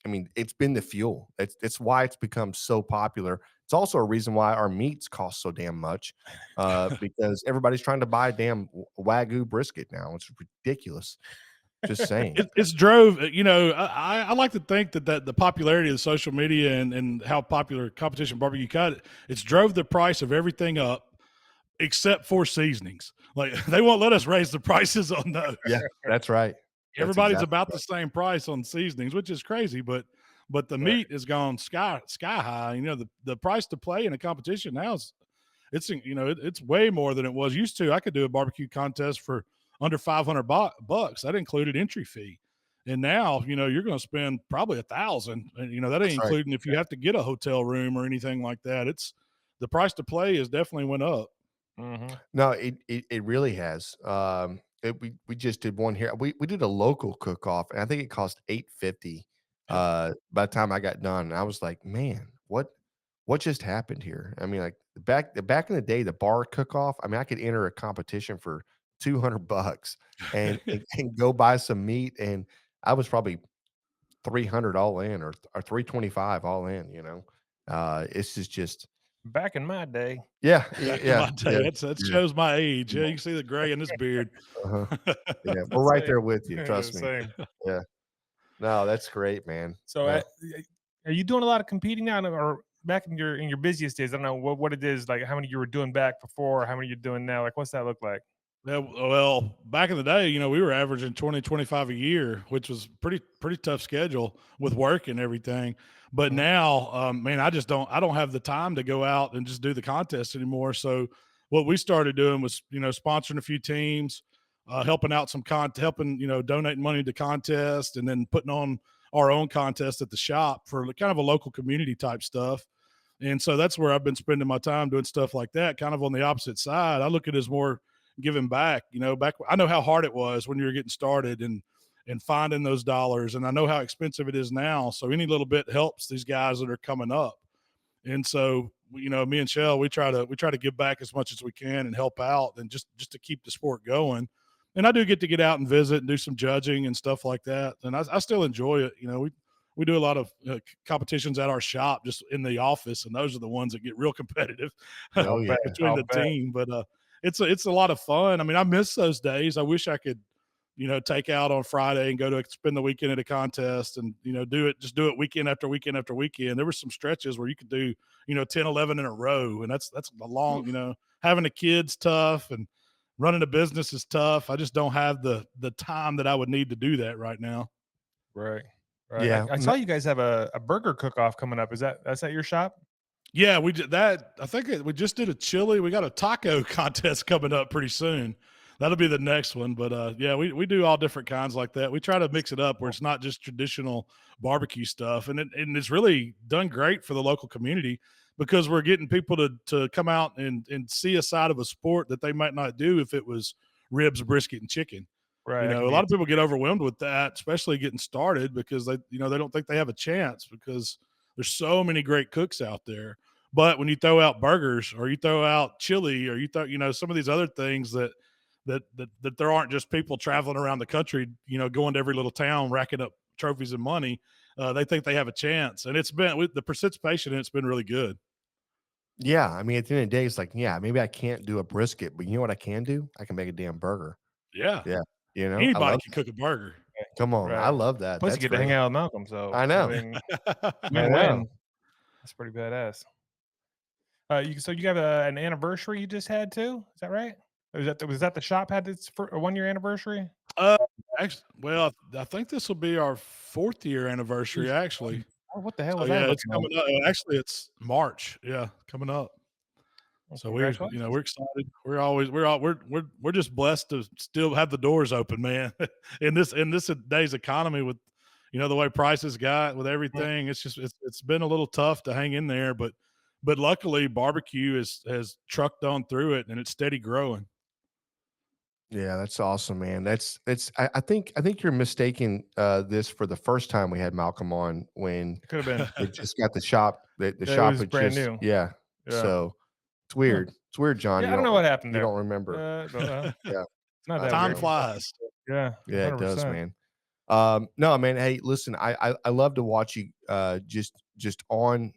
I mean, it's been the fuel. It's why it's become so popular. It's also a reason why our meats cost so damn much, because everybody's trying to buy a damn Wagyu brisket now. It's ridiculous. Just saying. it's drove. You know, I like to think that the popularity of social media and how popular competition barbecue got, it's drove the price of everything up except for seasonings. Like they won't let us raise the prices on those. Yeah, that's right. That's Everybody's exactly about the right. same price on seasonings, which is crazy, but the Right. meat has gone sky high. You know, the price to play in a competition now is it's way more than it was used to. I could do a barbecue contest for under 500 bucks. That included entry fee. And now, you know, you're going to spend probably 1,000. And, you know, that ain't That's right. including if you have to get a hotel room or anything like that. It's the price to play has definitely went up. Mhm. No, it really has. We just did one here. We did a local cook off, and I think it cost 850. Yeah. By the time I got done, and I was like, man, what just happened here? I mean, like back in the day, the bar cook off. I mean, I could enter a competition for $200 and go buy some meat, and I was probably 300 all in, or 325 all in. You know, it's just Back in my day. yeah, Back in yeah, my yeah, day, that yeah. shows my age. Yeah, you can see the gray in this beard. Uh-huh. Yeah, we're right Same. there with you, Yeah, trust me. same. Yeah. No, that's great, man. So, Yeah. Are you doing a lot of competing now, or back in your busiest days? I don't know what it is like. How many you were doing back before? How many you're doing now? Like, what's that look like? Yeah, well, back in the day, we were averaging 20, 25 a year, which was pretty tough schedule with work and everything. But Mhm. now, man, I don't have the time to go out and just do the contest anymore. So what we started doing was, sponsoring a few teams, helping out helping, donating money to contests, and then putting on our own contest at the shop for kind of a local community type stuff. And so that's where I've been spending my time doing stuff like that, kind of on the opposite side. I look at it as more giving back. Back I know how hard it was when you were getting started and finding those dollars, and I know how expensive it is now. So any little bit helps these guys that are coming up. And so, me and Shell, we try to give back as much as we can and help out, and just to keep the sport going. And I do get out and visit and do some judging and stuff like that. And I still enjoy it. We do a lot of competitions at our shop, just in the office, and those are the ones that get real competitive Oh I'll yeah. bet. between I'll the bet. team. But it's a lot of fun. I mean, I miss those days. I wish I could, take out on Friday and go to spend the weekend at a contest and, do it weekend after weekend after weekend. There were some stretches where you could do, 10, 11 in a row. And that's a long, having a kid's tough, and running a business is tough. I just don't have the time that I would need to do that right now. Right. Right. Yeah. I saw you guys have a burger cook off coming up. That's at your shop? Yeah, we did that. I think we just did a chili. We got a taco contest coming up pretty soon. That'll be the next one. But yeah, we do all different kinds like that. We try to mix it up where it's not just traditional barbecue stuff, and it's really done great for the local community, because we're getting people to come out and see a side of a sport that they might not do if it was ribs, brisket, and chicken. Right. That A can be lot of people get overwhelmed with that, especially getting started, because they don't think they have a chance, because there's so many great cooks out there. But when you throw out burgers, or you throw out chili, or you throw, some of these other things that there aren't just people traveling around the country, going to every little town, racking up trophies and money. They think they have a chance, and it's been with the participation, and it's been really good. Yeah. I mean, at the end of the day, it's like, yeah, maybe I can't do a brisket, but you know what I can do? I can make a damn burger. Yeah, Yeah. I anybody love can that. cook a burger. Come on. I right. love that. Plus, you That's get to hang great. out with Malcolm. So I I know. mean, I know. win-win. That's pretty badass. You have an anniversary you just had too? Is that right? Was that the shop had its a 1 year anniversary? Uh, actually, well, I think this will be our 4th year anniversary, Jeez. actually. Oh, what the hell So was I yeah, it's looking at? coming up. Actually, it's March. Yeah, coming up. Well, So congratulations. we're excited. We're always we're all we're just blessed to still have the doors open, man. In this day's economy, with the way prices got with Mm. everything, it's been a little tough to hang in there, but luckily barbecue has trucked on through it, and it's steady growing. Yeah, that's awesome, man. I think you're mistaking this for the first time we had Malcolm on when Could have been. they just got the shop. The It shop was had brand just new. yeah. Yeah. So it's Huh. weird. It's weird, John. Yeah, I don't know what happened You there. don't remember. But, Yeah, it's not I that Time weird. know. flies. Yeah, Yeah, it does, 100%. man. No, man. Hey, listen, I love to watch you just on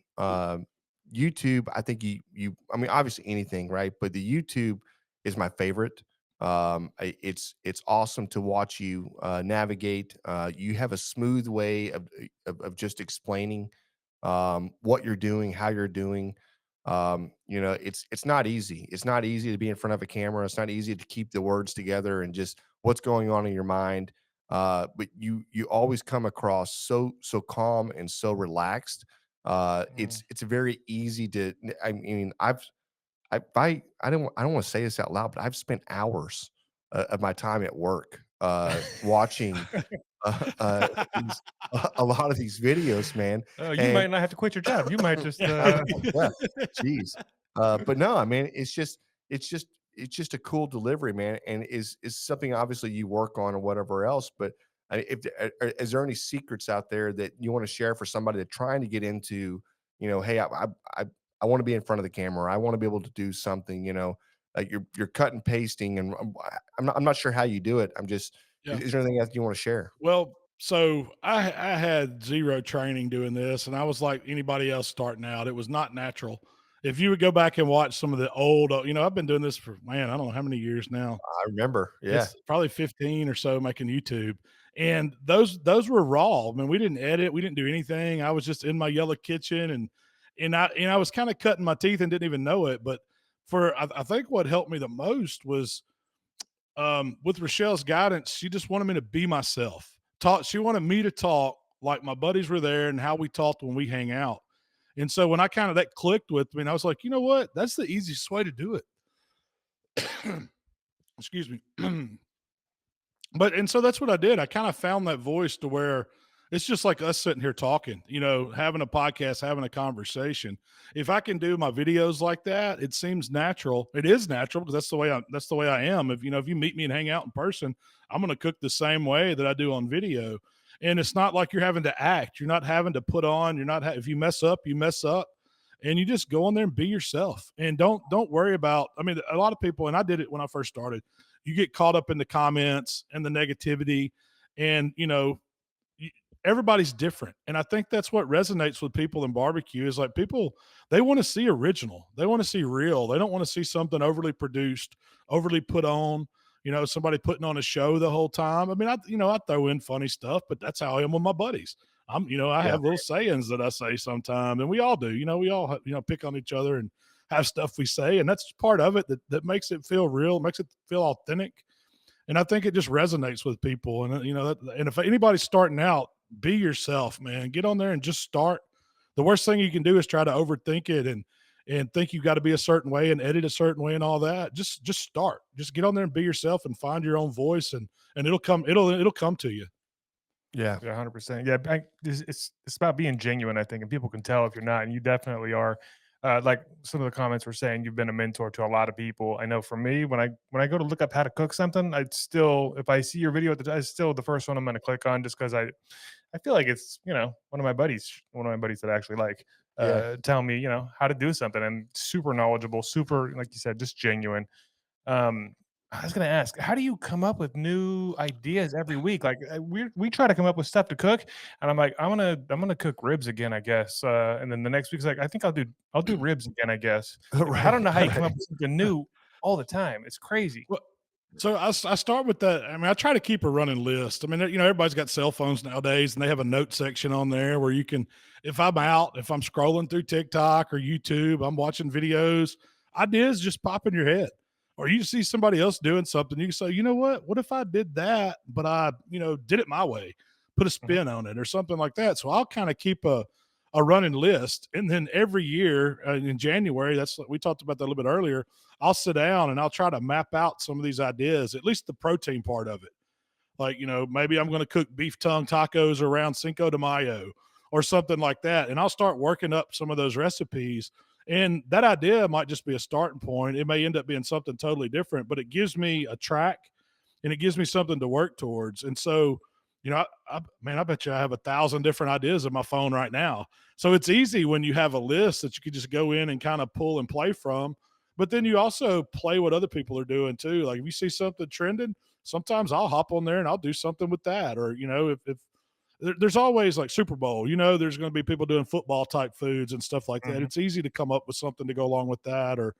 YouTube. I think I mean, obviously anything, right? But the YouTube is my favorite. It's awesome to watch you navigate. You have a smooth way of just explaining what you're doing, how you're doing. It's not easy. It's not easy to be in front of a camera. It's not easy to keep the words together and just what's going on in your mind. But you always come across so calm and so relaxed. Mm. It's very easy to. I mean, I don't want to say this out loud, but I've spent hours of my time at work watching these a lot of these videos, man. Oh, you And might not have to quit your job. You might just, I know, yeah, jeez. But no, I mean, it's just it's just a cool delivery, man, and is something obviously you work on or whatever else. But if is there any secrets out there that you want to share for somebody that's trying to get into, hey, I I want to be in front of the camera. I want to be able to do something, like you're cut and pasting, and I'm not sure how you do it. I'm just Yeah. is there anything else you want to share? Well, so I had zero training doing this, and I was like anybody else starting out. It was not natural. If you would go back and watch some of the old, I've been doing this for, man, I don't know how many years now. I remember, yeah. It's probably 15 or so making YouTube. And those were raw. I mean, we didn't edit, we didn't do anything. I was just in my yellow kitchen, and I was kind of cutting my teeth and didn't even know it. But I think what helped me the most was with Rochelle's guidance. She just wanted me to be myself. She wanted me to talk like my buddies were there and how we talked when we hang out. And so when I kind of that clicked with me, and I was like, you know what? That's the easiest way to do it. Excuse me. And so that's what I did. I kind of found that voice to where it's just like us sitting here talking, having a podcast, having a conversation. If I can do my videos like that, it seems natural. It is natural because that's the way I am. If you meet me and hang out in person, I'm going to cook the same way that I do on video. And it's not like you're having to act. You're not having to put on. If you mess up, you mess up, and you just go in there and be yourself. And don't worry about. I mean, a lot of people, and I did it when I first started. You get caught up in the comments and the negativity, and everybody's different. And I think that's what resonates with people in barbecue is like people, they want to see original. They want to see real. They don't want to see something overly produced, overly put on, somebody putting on a show the whole time. I mean, I throw in funny stuff, but that's how I am with my buddies. I have little sayings that I say sometimes, and we all do, we all, pick on each other and have stuff we say. And that's part of it that makes it feel real, makes it feel authentic. And I think it just resonates with people. And, and if anybody's starting out, be yourself, man. Get on there and just start. The worst thing you can do is try to overthink it and think you got to be a certain way and edit a certain way and all that. Just start. Just get on there and be yourself and find your own voice, and it'll come to you. Yeah, 100%. Yeah, it's about being genuine, I think, and people can tell if you're not, and you definitely are. Like some of the comments were saying, you've been a mentor to a lot of people. I know for me, when I go to look up how to cook something, if I see your video it's still the first one I'm going to click on, just because I feel like it's one of my buddies that I actually like telling me how to do something, and super knowledgeable, super, like you said, just genuine. I was gonna ask, how do you come up with new ideas every week? Like we try to come up with stuff to cook, and I'm like, I'm gonna cook ribs again, I guess. And then the next week's like, I think I'll do ribs again, I guess. I don't know how you come up with something new all the time. It's crazy. Well, so I start with that. I mean, I try to keep a running list. I mean, everybody's got cell phones nowadays, and they have a note section on there where you can, if I'm scrolling through TikTok or YouTube, I'm watching videos, ideas just pop in your head. Or you see somebody else doing something, you can say, you know what if I did that, but I, did it my way, put a spin on it or something like that. So I'll kind of keep a running list. And then every year in January, we talked about that a little bit earlier, I'll sit down and I'll try to map out some of these ideas, at least the protein part of it. Like, maybe I'm going to cook beef tongue tacos around Cinco de Mayo or something like that. And I'll start working up some of those recipes. And that idea might just be a starting point. It may end up being something totally different, but it gives me a track and it gives me something to work towards. And so, I bet you I have 1,000 different ideas on my phone right now. So it's easy when you have a list that you could just go in and kind of pull and play from. But then you also play what other people are doing too. Like if you see something trending, sometimes I'll hop on there and I'll do something with that. Or, if there's always like Super Bowl, there's going to be people doing football type foods and stuff like that. It's easy to come up with something to go along with that, or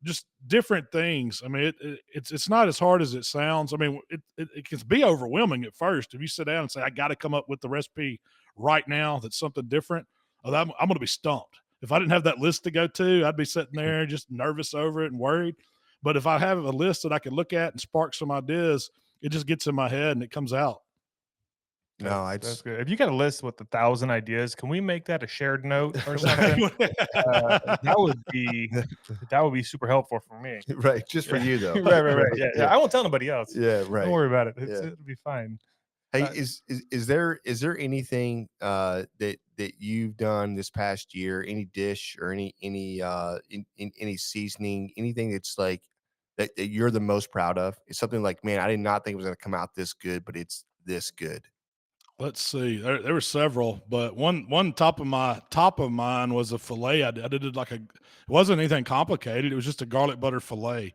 just different things. I mean, it's not as hard as it sounds. I mean, it can be overwhelming at first. If you sit down and say, I got to come up with the recipe right now, that's something different. I'm going to be stumped. If I didn't have that list to go to, I'd be sitting there just nervous over it and worried. But if I have a list that I can look at and spark some ideas, it just gets in my head and it comes out. No, that's good. If you got a list with 1,000 ideas, can we make that a shared note or something? That would be super helpful for me. Right, just for you though. Right. Yeah. I won't tell nobody else. Yeah, right. Don't worry about it. It'll be fine. Hey, is there anything that you've done this past year? Any dish or any seasoning, anything that's like that you're the most proud of? It's something like, man, I did not think it was going to come out this good, but it's this good. Let's see. There were several, but one top of mine was a fillet. I did it it wasn't anything complicated. It was just a garlic butter fillet.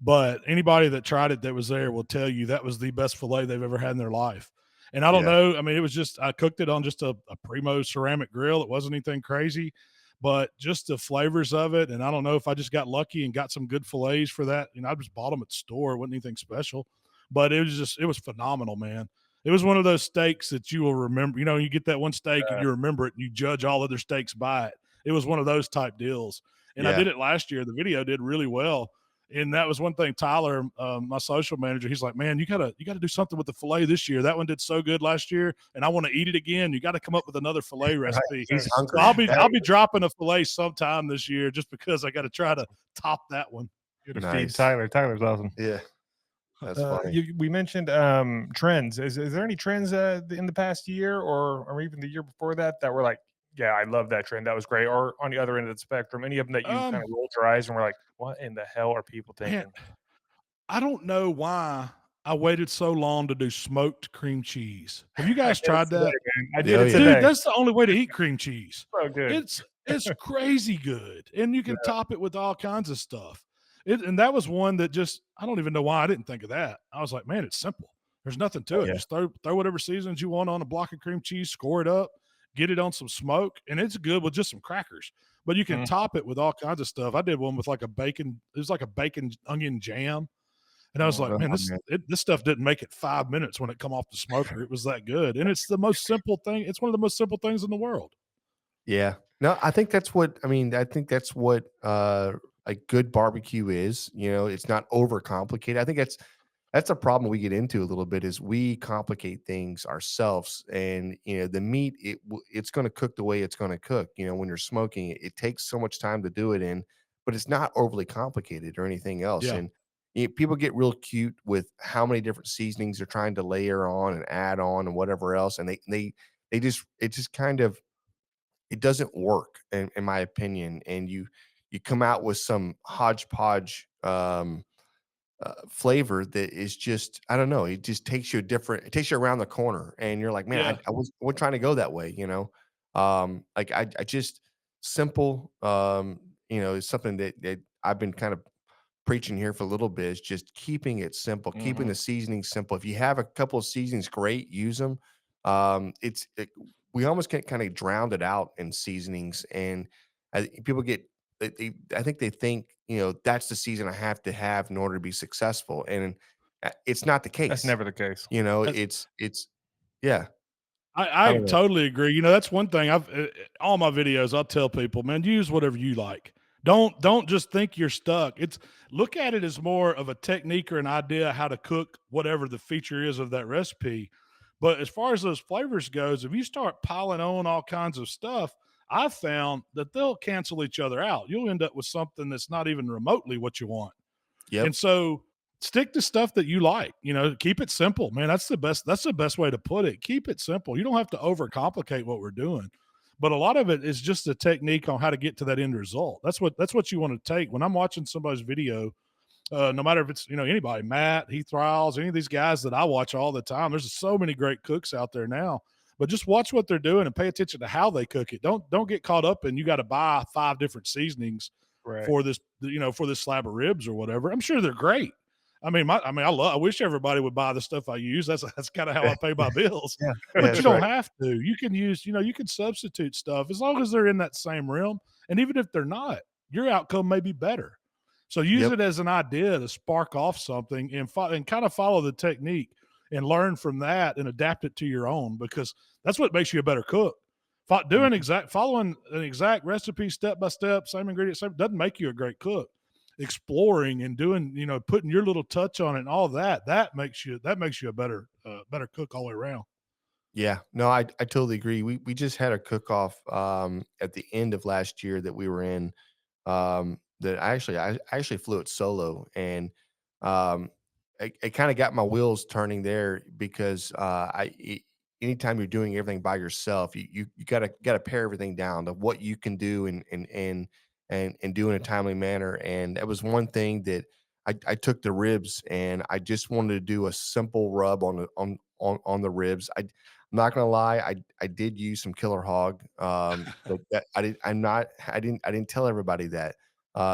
But anybody that tried it that was there will tell you that was the best fillet they've ever had in their life. And I don't know. I mean, it was just, I cooked it on just a Primo ceramic grill. It wasn't anything crazy, but just the flavors of it. And I don't know if I just got lucky and got some good fillets for that. I just bought them at the store. It wasn't anything special, but it was phenomenal, man. It was one of those steaks that you will remember. You know, you get that one steak and you remember it and you judge all other steaks by it. It was one of those type deals. And I Yeah. did it last year. The video did really well. And that was one thing, Tyler, my social manager, he's like, man, you gotta do something with the filet this year. That one did so good last year, and I want to eat it again. You got to come up with another filet recipe. He's So hungry. I'll be dropping a filet sometime this year just because I got to try to top that one. Gotta feed Nice. Tyler. Tyler's awesome. Yeah. That's funny. We mentioned trends. Is there any trends in the past year or even the year before that were like, yeah, I love that trend. That was great. Or on the other end of the spectrum, any of them that you kind of rolled your eyes and were like, what in the hell are people thinking? Man, I don't know why I waited so long to do smoked cream cheese. Have you guys tried that? I did Oh, it yeah. today. Dude, that's the only way to eat cream cheese. So good. It's crazy good, and you can top it with all kinds of stuff. And that was one that just I don't even know why I didn't think of that. I was like, man, it's simple. There's nothing to it. Yeah. Just throw whatever seasons you want on a block of cream cheese, score it up, get it on some smoke, and it's good with just some crackers. But you can top it with all kinds of stuff. I did one with like a bacon. It was like a bacon onion jam. And I was like, man, this stuff didn't make it 5 minutes when it come off the smoker. It was that good. And it's the most simple thing. It's one of the most simple things in the world. Yeah. No, I think that's what I think that's what a good barbecue is. You know, it's not overcomplicated. I think that's a problem we get into a little bit is we complicate things ourselves. And you know, the meat it's going to cook the way it's going to cook. You know, when you're smoking it, it takes so much time to do it in, but it's not overly complicated or anything else. Yeah. And people get real cute with how many different seasonings they're trying to layer on and add on and whatever else, and they just it just kind of it doesn't work in my opinion. And you come out with some hodgepodge flavor that is just I don't know. It just takes you it takes you around the corner, and you're like, man, Yeah. I wasn't trying to go that way, you know. Like I just simple, you know, is something that I've been kind of preaching here for a little bit is just keeping it simple, keeping the seasoning simple. If you have a couple of seasonings, great, use them. We almost get kind of drowned it out in seasonings, and people get. I think they think you know that's the season I have to have in order to be successful, and it's not the case. That's never the case. You know, That's- it's yeah. I don't know. totally agree. You know, that's one thing all my videos, I'll tell people, man, use whatever you like. Don't just think you're stuck. Look at it as more of a technique or an idea how to cook whatever the feature is of that recipe. But as far as those flavors goes, if you start piling on all kinds of stuff, I've found that they'll cancel each other out. You'll end up with something that's not even remotely what you want. Yep. And so stick to stuff that you like. You know, keep it simple, man. That's the best way to put it. Keep it simple. You don't have to overcomplicate what we're doing. But a lot of it is just a technique on how to get to that end result. That's what you want to take. When I'm watching somebody's video, no matter if it's, you know, anybody, Matt, Heath Riles, any of these guys that I watch all the time, there's so many great cooks out there now. But just watch what they're doing and pay attention to how they cook it. Don't get caught up in you got to buy 5 different seasonings for this, you know, for this slab of ribs or whatever. I'm sure they're great. I wish everybody would buy the stuff I use. That's kind of how I pay my bills. Yeah, But you don't have to. You can use, you know, you can substitute stuff as long as they're in that same realm. And even if they're not, your outcome may be better. So use it as an idea to spark off something and kind of follow the technique and learn from that and adapt it to your own, because that's what makes you a better cook. Following an exact recipe step by step, same ingredients, doesn't make you a great cook. Exploring and doing, you know, putting your little touch on it and all that makes you a better cook all the way around. Yeah, no, I totally agree. We just had a cook off at the end of last year that we were in. That I actually flew it solo, and it kind of got my wheels turning there because anytime you're doing everything by yourself, you gotta pare everything down to what you can do and do in a timely manner. And that was one thing that I took the ribs and I just wanted to do a simple rub on the ribs. I'm not gonna lie, I did use some killer hog. But that I didn't tell everybody that.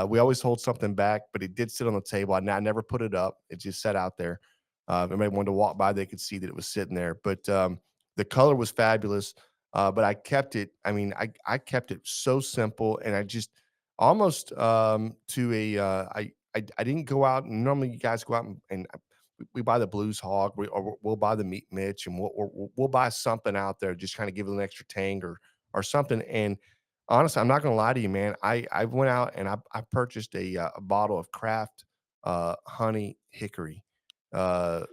We always hold something back, but it did sit on the table. I never put it up. It just sat out there. If anybody wanted to walk by, they could see that it was sitting there. But the color was fabulous. But I kept it. I mean, I kept it so simple, and I just almost to a I didn't go out. And normally, you guys go out and we buy the Blues Hog, or we'll buy the Meat Mitch, and we'll buy something out there, just kind of give it an extra tang or something. And honestly, I'm not gonna lie to you, man. I went out and I purchased a bottle of Kraft honey hickory uh,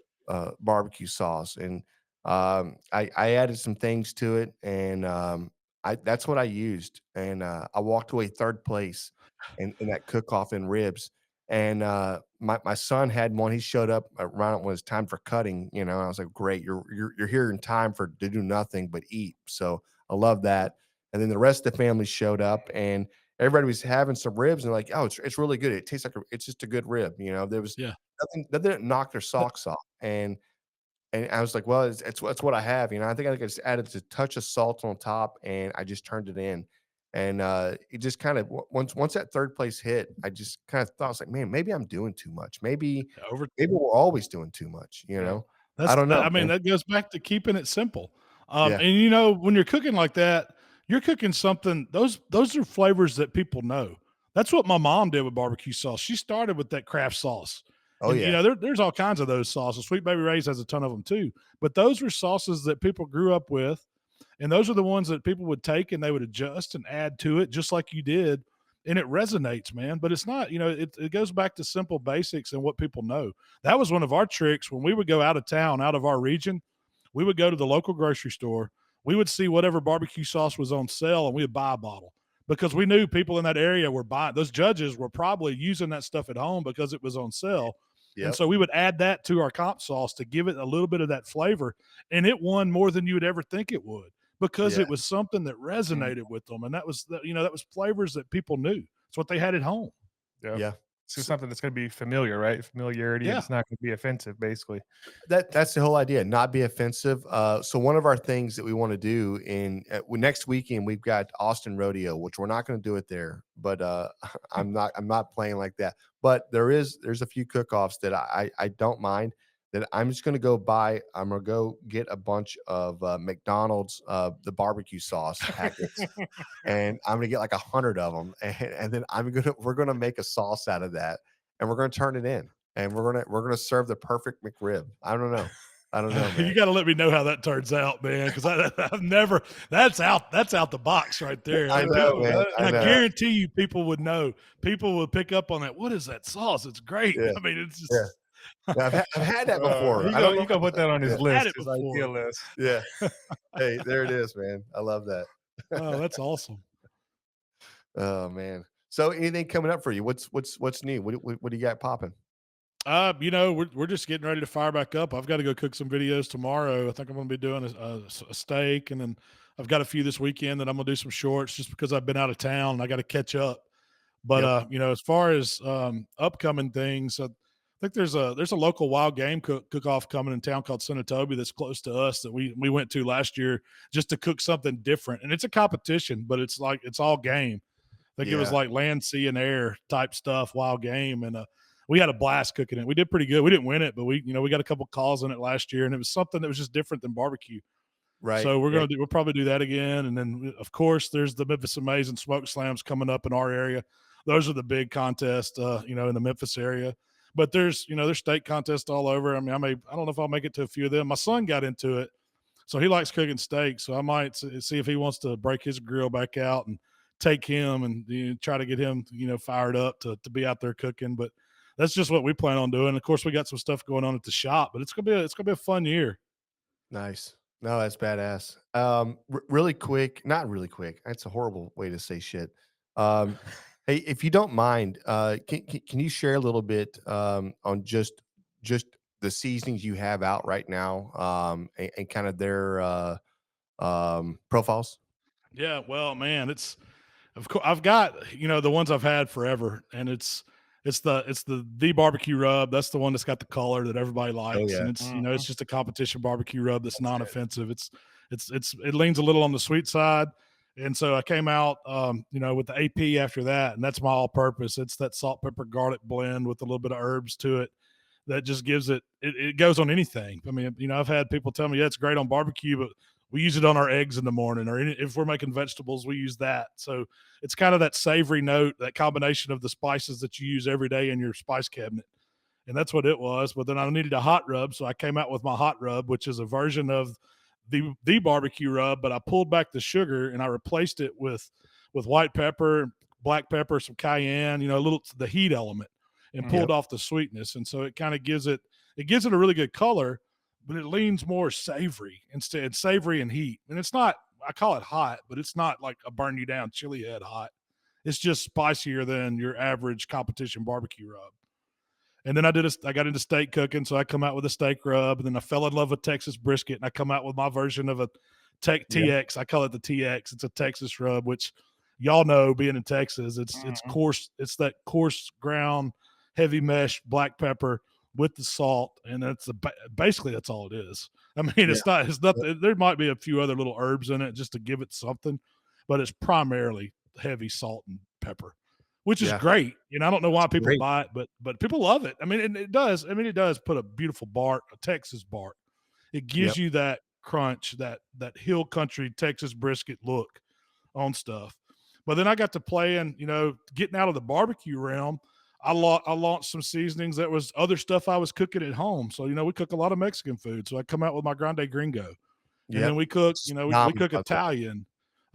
barbecue sauce, and I added some things to it, and I that's what I used, and I walked away third place in that cook off in ribs. And my son had one. He showed up around when it's time for cutting. You know, I was like, "Great, you're here in time for to do nothing but eat." So I love that. And then the rest of the family showed up, and everybody was having some ribs, and like, "Oh, it's really good. It tastes like it's just a good rib." You know, there was Yeah. nothing that didn't knock their socks off, and I was like, "Well, it's what I have." You know, I think I just added a touch of salt on top, and I just turned it in. And it just kind of once that third place hit, I just kind of thought, I was like, "Man, maybe I'm doing too much. Over Maybe we're always doing too much." You Yeah. know, I don't know, I mean, man. that goes back to keeping it simple. Yeah. And when you're cooking like that, you're cooking something, those are flavors that people know. That's what my mom did with barbecue sauce. She started with that Kraft sauce. Oh And yeah. there's all kinds of those sauces. Sweet Baby Ray's has a ton of them too. But those were sauces that people grew up with, and those are the ones that people would take and they would adjust and add to it just like you did. And it resonates, man. But it's not, it goes back to simple basics and what people know. That was one of our tricks when we would go out of town, out of our region. We would go to the local grocery store. We would see whatever barbecue sauce was on sale, and we would buy a bottle because we knew people in that area were buying. Those judges were probably using that stuff at home because it was on sale. And Yep. so we would add that to our comp sauce to give it a little bit of that flavor. And it won more than you would ever think it would because Yeah. it was something that resonated with them. And that was flavors that people knew. It's what they had at home. Yeah. Yeah. It's just something that's going to be familiar, right? Familiarity. Yeah. And it's not going to be offensive, basically. That's the whole idea, not be offensive. So one of our things that we want to do next weekend, we've got Austin Rodeo, which we're not going to do it there, but I'm not playing like that. But there's a few cook-offs that I don't mind, that I'm just going to go buy. I'm going to go get a bunch of McDonald's the barbecue sauce packets, and I'm going to get like 100 of them, and then we're gonna make a sauce out of that, and we're gonna turn it in. And we're gonna serve the perfect McRib. I don't know. I don't know, man. You got to let me know how that turns out, man, because I've never. That's out the box right there. I mean, know, people, man. and I I know. guarantee you, people would know. People would pick up on that. What is that sauce? It's great. Yeah. I mean, it's just. Yeah. Yeah, I've had that before. He's I don't going know. to put that on his Yeah. list, Had it his before. idea list. Yeah. Hey, there it is, man. I love that. Oh, that's awesome. Oh man. So anything coming up for you? What's new? What do you got popping? We're just getting ready to fire back up. I've got to go cook some videos tomorrow. I think I'm going to be doing a steak, and then I've got a few this weekend that I'm going to do some shorts just because I've been out of town and I got to catch up. But Yep. as far as upcoming things, I think there's a local wild game cook-off coming in town called Senatobi that's close to us that we went to last year just to cook something different. And it's a competition, but it's all game. I think it was Yeah. like land, sea, and air type stuff, wild game. And we had a blast cooking it. We did pretty good. We didn't win it, but we got a couple calls in it last year, and it was something that was just different than barbecue. Right. So right. we'll probably do that again. And then of course there's the Memphis Amazing Smoke Slams coming up in our area. Those are the big contests, in the Memphis area. But there's state contests all over. I mean, I don't know if I'll make it to a few of them. My son got into it, so he likes cooking steak. So I might see if he wants to break his grill back out and take him and try to get him, fired up to be out there cooking. But that's just what we plan on doing. Of course, we got some stuff going on at the shop, but it's gonna be a fun year. Nice. No, that's badass. Really quick, not really quick. That's a horrible way to say shit. Hey, if you don't mind, can you share a little bit on just the seasonings you have out right now, and kind of their profiles? Yeah, well, man, it's of course I've got the ones I've had forever, and it's the barbecue rub. That's the one that's got the color that everybody likes, yeah. and it's just a competition barbecue rub that's non-offensive. It leans a little on the sweet side, and so I came out with the AP after that, and that's my all-purpose. It's that salt, pepper, garlic blend with a little bit of herbs to it that just gives it goes on anything. I mean, I've had people tell me, yeah, it's great on barbecue, but we use it on our eggs in the morning, or if we're making vegetables, we use that. So it's kind of that savory note, that combination of the spices that you use every day in your spice cabinet. and that's what it was. But then I needed a hot rub, so I came out with my hot rub, which is a version of the barbecue rub, but I pulled back the sugar and I replaced it with white pepper, black pepper, some cayenne, a little the heat element, and Mhm. pulled off the sweetness. And so it kind of gives it a really good color, but it leans more savory instead, savory and heat. And it's not, I call it hot, but it's not like a burn you down chili head hot. It's just spicier than your average competition barbecue rub. And then I got into steak cooking, so I come out with a steak rub, and then I fell in love with Texas brisket, and I come out with my version of a Yeah. TX. I call it the TX. It's a Texas rub, which y'all know, being in Texas, it's Mhm. coarse. It's that coarse ground, heavy mesh black pepper with the salt, and basically that's all it is. I mean, Yeah. it's not. There might be a few other little herbs in it just to give it something, but it's primarily heavy salt and pepper, which is Yeah. great. I don't know why It's people great. buy it, but people love it. I mean, and it does. I mean, it does put a beautiful bark, a Texas bark. It gives Yep. you that crunch, that hill country Texas brisket look on stuff. But then I got to playing, getting out of the barbecue realm. I launched some seasonings that was other stuff I was cooking at home. So, we cook a lot of Mexican food. So I come out with my Grande Gringo. And then Yep. we cook, It's we phenomenal cook out there. Italian.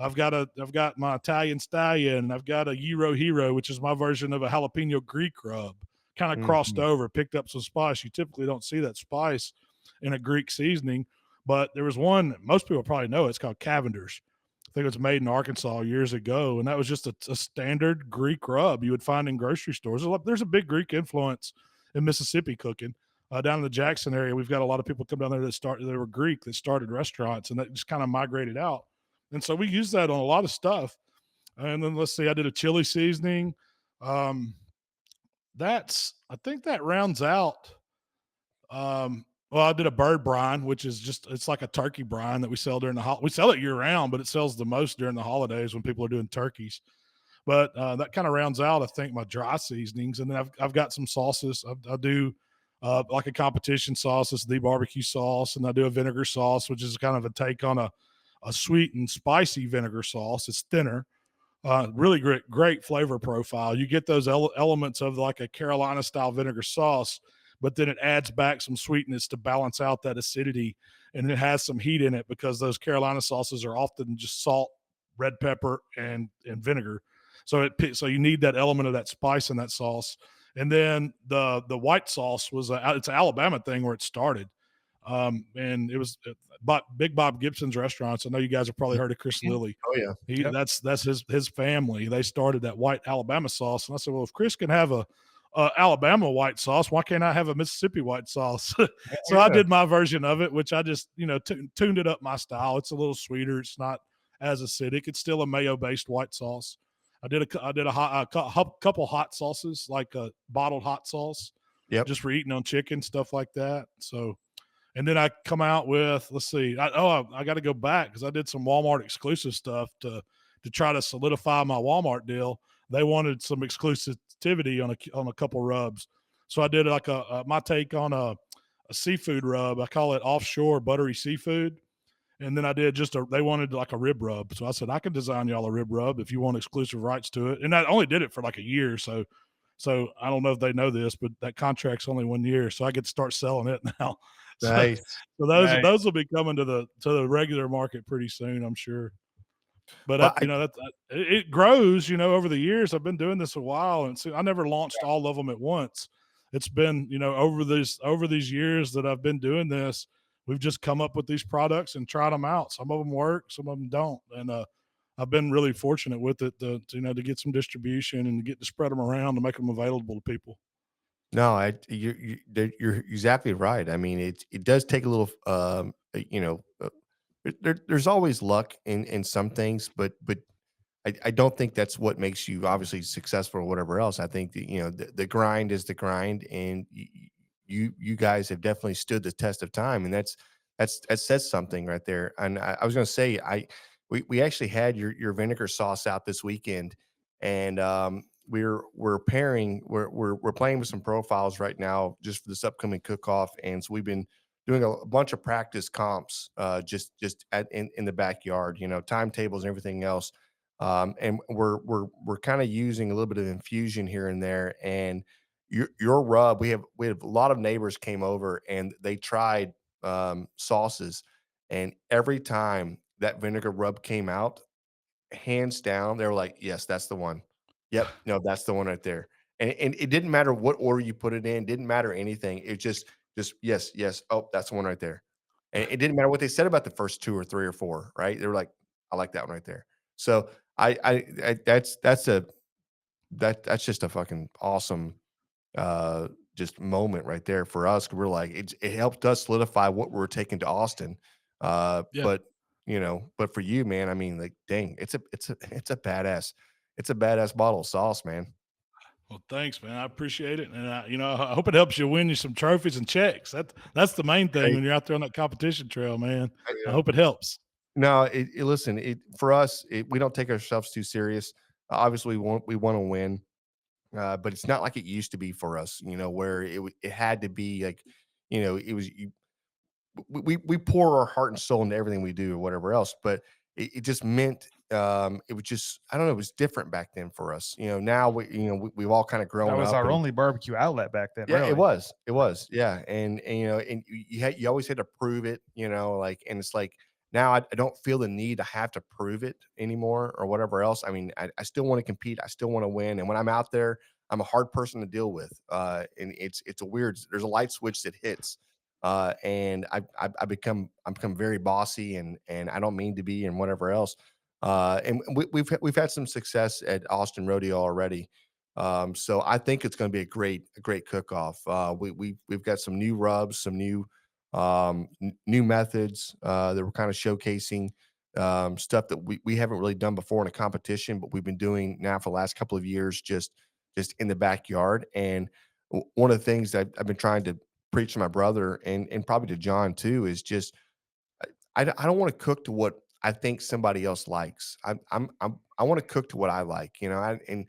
I've got my Italian stallion. I've got a Gyro Hero, which is my version of a jalapeno Greek rub. Kind of crossed Mhm. over, picked up some spice. You typically don't see that spice in a Greek seasoning, but there was one that most people probably know. It's called Cavender's. I think it was made in Arkansas years ago, and that was just a standard Greek rub you would find in grocery stores. There's a big Greek influence in Mississippi cooking. Down in the Jackson area, we've got a lot of people come down there they were Greek that started restaurants, and that just kind of migrated out. And so we use that on a lot of stuff. And then let's see, I did a chili seasoning. Um, I think that rounds out. Well, I did a bird brine, which is it's like a turkey brine that we sell during we sell it year round, but it sells the most during the holidays when people are doing turkeys. But that kind of rounds out, I think, my dry seasonings. And then I've got some sauces. I do like a competition sauce, it's the barbecue sauce, and I do a vinegar sauce, which is kind of a take on a sweet and spicy vinegar sauce. It's thinner, really great flavor profile. You get those elements of like a Carolina style vinegar sauce, but then it adds back some sweetness to balance out that acidity, and it has some heat in it because those Carolina sauces are often just salt, red pepper, and vinegar. So you need that element of that spice in that sauce. And then the white sauce it's an Alabama thing where it started. And it was Big Bob Gibson's restaurants. I know you guys have probably heard of Chris Mhm. Lilly. Oh, yeah. Yep. That's his family. They started that white Alabama sauce, and I said, well, if Chris can have a Alabama white sauce, why can't I have a Mississippi white sauce? So I Yeah. did my version of it, which I just tuned it up my style. It's a little sweeter. It's not as acidic. It's still a mayo based white sauce. I did a couple hot sauces, like a bottled hot sauce, Yep. just for eating on chicken, stuff like that. So, and then I come out with, let's see, I got to go back because I did some Walmart exclusive stuff to try to solidify my Walmart deal. They wanted some exclusivity on a couple rubs, so I did like my take on a seafood rub. I call it offshore buttery seafood. And then I did they wanted like a rib rub. So I said, I can design y'all a rib rub if you want exclusive rights to it. And I only did it for like a year. So I don't know if they know this, but that contract's only 1 year. So I get to start selling it now. So, Nice. so Nice. those will be coming to the regular market pretty soon, I'm sure. But Well, it grows, over the years. I've been doing this a while, and so I never launched all of them at once. It's been, over these years that I've been doing this, we've just come up with these products and tried them out. Some of them work, some of them don't, and I've been really fortunate with it to get some distribution and to get to spread them around to make them available to people. no, you're exactly right. I mean, it does take a little, there's always luck in some things, but I don't think that's what makes you obviously successful or whatever else. I think that, the grind is the grind, and you guys have definitely stood the test of time, and that says something right there. And I was going to say, we actually had your vinegar sauce out this weekend, and we're pairing we're playing with some profiles right now just for this upcoming cook off, and so we've been doing a bunch of practice comps, just in the backyard, timetables and everything else. And we're kind of using a little bit of infusion here and there, and your rub. We have a lot of neighbors came over and they tried sauces, and every time that vinegar rub came out, hands down, they were like, "Yes, that's the one. Yep, no, that's the one right there." And it didn't matter what order you put it in, didn't matter anything. It just yes, yes. Oh, that's the one right there. And it didn't matter what they said about the first 2 or 3 or 4, right? They were like, "I like that one right there." So I that's just a fucking awesome just moment right there for us. 'Cause we're like, it helped us solidify what we're taking to Austin. Yeah. But but for you, man, I mean, like, dang, it's a badass bottle of sauce, man. Well, thanks, man. I appreciate it, and I hope it helps you win you some trophies and checks. That's the main thing Hey, when you're out there on that competition trail, man. I I, hope it helps. no, listen, for us, we don't take ourselves too serious. Obviously, we want to win, but it's not like it used to be for us. Where it had to be like, it was we pour our heart and soul into everything we do or whatever else, but it just meant it was just I don't know, it was different back then for us. Now we've all kind of That grown was up our and only barbecue outlet back then, yeah, it really. was. It was. Yeah. And you always had to prove it, like, and it's like now I don't feel the need to have to prove it anymore or whatever else. I mean, I still want to compete. I still want to win. And when I'm out there, I'm a hard person to deal with. And it's a weird, there's a light switch that hits. And I'm become very bossy and I don't mean to be and whatever else. And we've had some success at Austin Rodeo already. So I think it's going to be a great cook-off. We've got some new rubs, some new methods that we're kind of showcasing stuff that we haven't really done before in a competition, but we've been doing now for the last couple of years, just in the backyard. And one of the things that I've been trying to preach to my brother and probably to John too is just I don't want to cook to what I think somebody else likes. I want to cook to what I like, and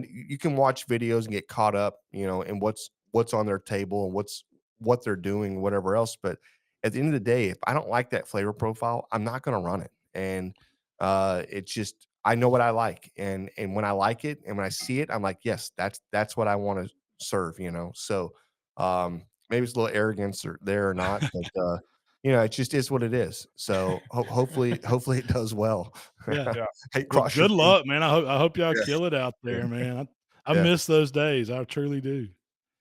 you can watch videos and get caught up, in what's on their table and what they're doing, whatever else. But at the end of the day, if I don't like that flavor profile, I'm not going to run it. And it's just I know what I like, and when I like it and when I see it, I'm like, yes, that's what I want to serve, So maybe it's a little arrogance there or not, but it just is what it is. So hopefully it does well. Yeah. Yeah. Hey, Well, cross your good fingers. luck, man. I hope y'all Yeah, kill it out yeah, there, man. I yeah, miss those days. I truly do.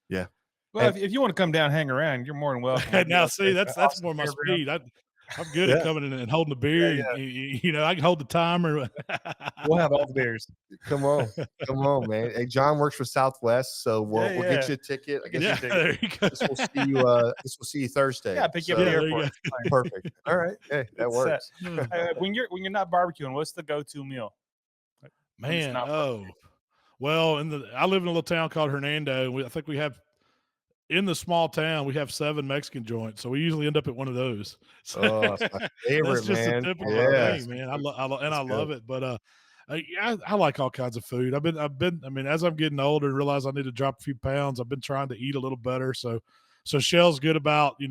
yeah. Well, And if you want to come down, hang around, you're more than welcome. We'll be Now, out there see, at the that's Austin more my Fairgrounds. speed. I'm good at yeah, coming in and holding a Yeah, beer, and yeah. I can hold the timer. We'll have all the beers. come on, come on, man. Hey, John works for Southwest, so Yeah, we'll get yeah. you a ticket. I We'll get guess you a Yeah, ticket. there you go. this will see you Thursday. Yeah, pick you up at the So Yeah, there you airport. go. It's fine. perfect. All right. Hey, that It's set. works. When you're not barbecuing, what's the go-to meal? Like, when it's Man, not oh, barbecue. well, I live in a little town called Hernando. And I think we have in the small town, we have 7 Mexican joints, so we usually end up at one of those. So Oh, it's my that's favorite, just a man. typical Yeah, thing, man. I that's good. love it. But yeah, I like all kinds of food. I mean, as I'm getting older and realize I need to drop a few pounds, I've been trying to eat a little better. So Shell's good about, we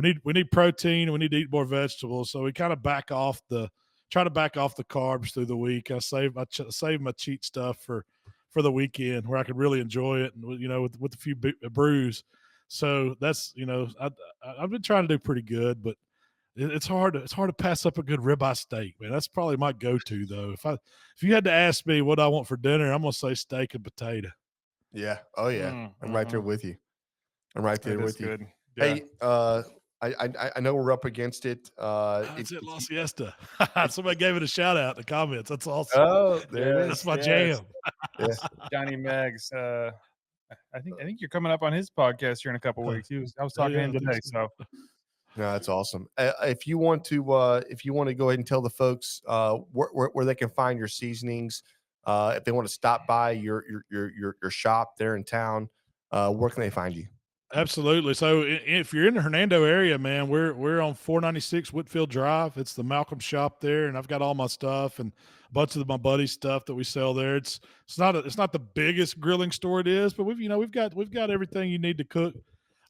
need protein and we need to eat more vegetables. So we kind of try to back off the carbs through the week. I save my cheat stuff for the weekend where I could really enjoy it and with a few brews. So that's I've been trying to do pretty good, but it's hard to pass up a good ribeye steak, man. That's probably my go-to though. If you had to ask me what I want for dinner, I'm gonna say steak and potato. Yeah. Oh yeah. I'm right there Mhm. with you. I'm right there That is with you. good. Yeah. Hey, I know we're up against it. That's it, If La you, Siesta. if, Somebody gave it a shout out in the comments. That's awesome. oh, there it Yes. That's is. my Yes. jam. Yeah. Johnny Meggs. I think you're coming up on his podcast here in a couple weeks. I was Oh talking to yeah, him I think today. so. So No, that's awesome. If you want to go ahead and tell the folks where they can find your seasonings, if they want to stop by your shop there in town, where can they find you? Absolutely. So if you're in the Hernando area, man, we're on 496 Whitfield Drive. It's the Malcolm shop there, and I've got all my stuff and a bunch of my buddy's stuff that we sell there. It's not the biggest grilling store it is, but we've got everything you need to cook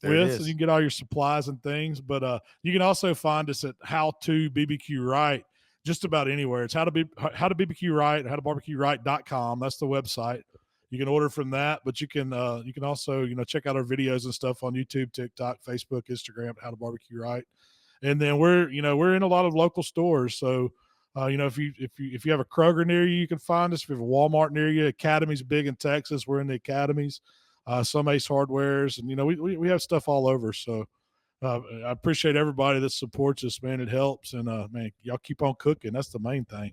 There it with, so you is. can get all your supplies and things. But you can also find us at How to BBQ Right just about anywhere. It's how to BBQ Right, howtobarbecueright.com. That's the website. You can order from that, but you can also check out our videos and stuff on YouTube, TikTok, Facebook, Instagram, How to Barbecue Right. And then we're in a lot of local stores. So if you have a Kroger near you, you can find us. If you have a Walmart near you, Academy's big in Texas. We're in the Academies, some Ace Hardwares, and we have stuff all over. So I appreciate everybody that supports us, man. It helps, and man, y'all keep on cooking. That's the main thing.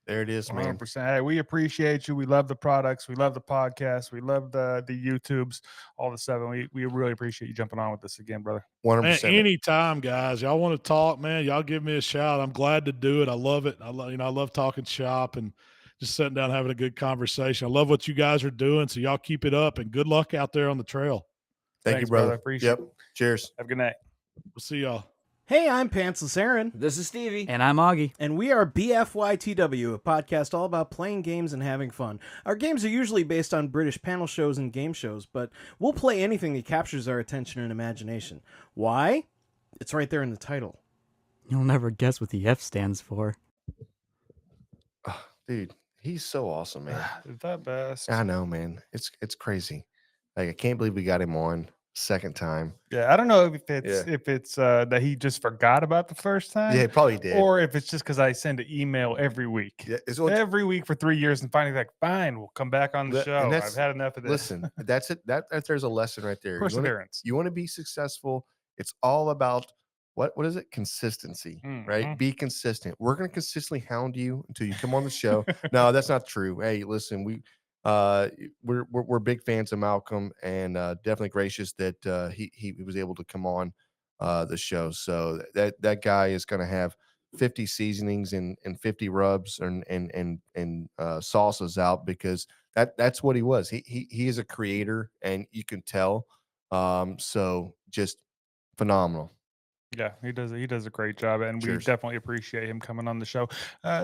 There it is, man. 100%. Hey, we appreciate you. We love the products. We love the podcast. We love the YouTubes, all the stuff. And we really appreciate you jumping on with us again, brother. 100%. Man, anytime, guys. Y'all want to talk, man, y'all give me a shout. I'm glad to do it. I love it. I love talking shop and just sitting down having a good conversation. I love what you guys are doing. So y'all keep it up and good luck out there on the trail. Thank you, brother. Appreciate it. Cheers. Have a good night. We'll see y'all. Hey, I'm Pantsless Aaron. This is Stevie. And I'm Augie. And we are BFYTW, a podcast all about playing games and having fun. Our games are usually based on British panel shows and game shows, but we'll play anything that captures our attention and imagination. Why? It's right there in the title. You'll never guess what the F stands for. Oh, dude, he's so awesome, man. The best. I know, man. It's crazy. Like, I can't believe we got him on second time. Yeah, I don't know if it's that he just forgot about the first time. Yeah, he probably did. Or if it's just because I send an email every week. Yeah, Every week for 3 years, and finally like, fine, we'll come back on the show. I've had enough of this. Listen, that's it. That there's a lesson right there. Perseverance. You want to be successful. It's all about what is it? Consistency, right? Be consistent. We're going to consistently hound you until you come on the show. No, that's not true. Hey, listen, we're big fans of Malcom, and definitely gracious that he was able to come on the show. So that guy is going to have 50 seasonings and 50 rubs and salsas out, because that's what he was. He is a creator, and you can tell. So just phenomenal. Yeah, he does a great job, and we Cheers. definitely appreciate him coming on the show.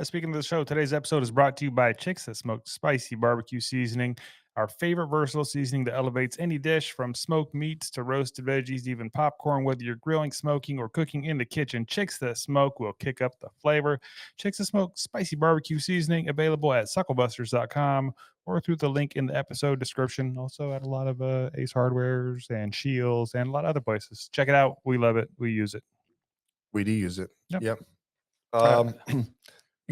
Speaking of the show, today's episode is brought to you by Chicks That Smoke Spicy Barbecue Seasoning, our favorite versatile seasoning that elevates any dish, from smoked meats to roasted veggies, even popcorn. Whether you're grilling, smoking, or cooking in the kitchen, Chicks That Smoke will kick up the flavor. Chicks That Smoke Spicy Barbecue Seasoning, available at SUCKLEBUSTERS.com or through the link in the episode description. Also at a lot of Ace Hardwares and Shields and a lot of other places. Check it out. We love it. We use it. We do use it. Yep. You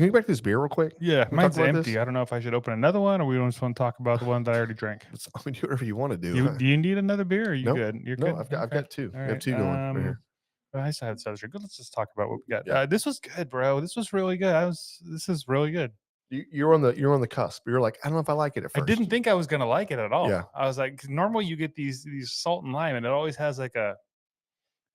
can get back to this beer real quick? Yeah, Can we mine's talk about empty. this? I don't know if I should open another one, or we just want to talk about the one that I already drank. I mean, do whatever you want to do. Do you need another beer? Or are you Nope. good? You're No, good. I've got two. All We have right, two going right here. I still have the other. Good. Let's just talk about what we got. Yeah. This was good, bro. This was really good. This is really good. You're on the cusp. You're like, I don't know if I like it at I first. didn't think I was gonna like it at all. Yeah. I was like, 'cause normally you get these salt and lime, and it always has like a.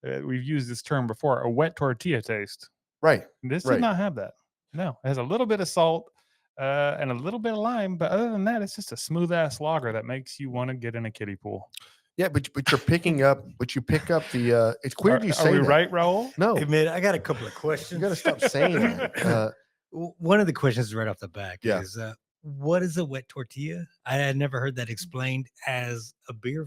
We've used this term before, a wet tortilla taste. Right. This Right. did not have that. No, it has a little bit of salt and a little bit of lime, but other than that, it's just a smooth ass lager that makes you want to get in a kiddie pool. Yeah, but you're picking up. But you pick up the. It's weird you say Are we that. right, Raul? No, Hey, man, I got a couple of questions. you got to stop saying that. One of the questions right off the back Yeah. is, what is a wet tortilla? I had never heard that explained as a beer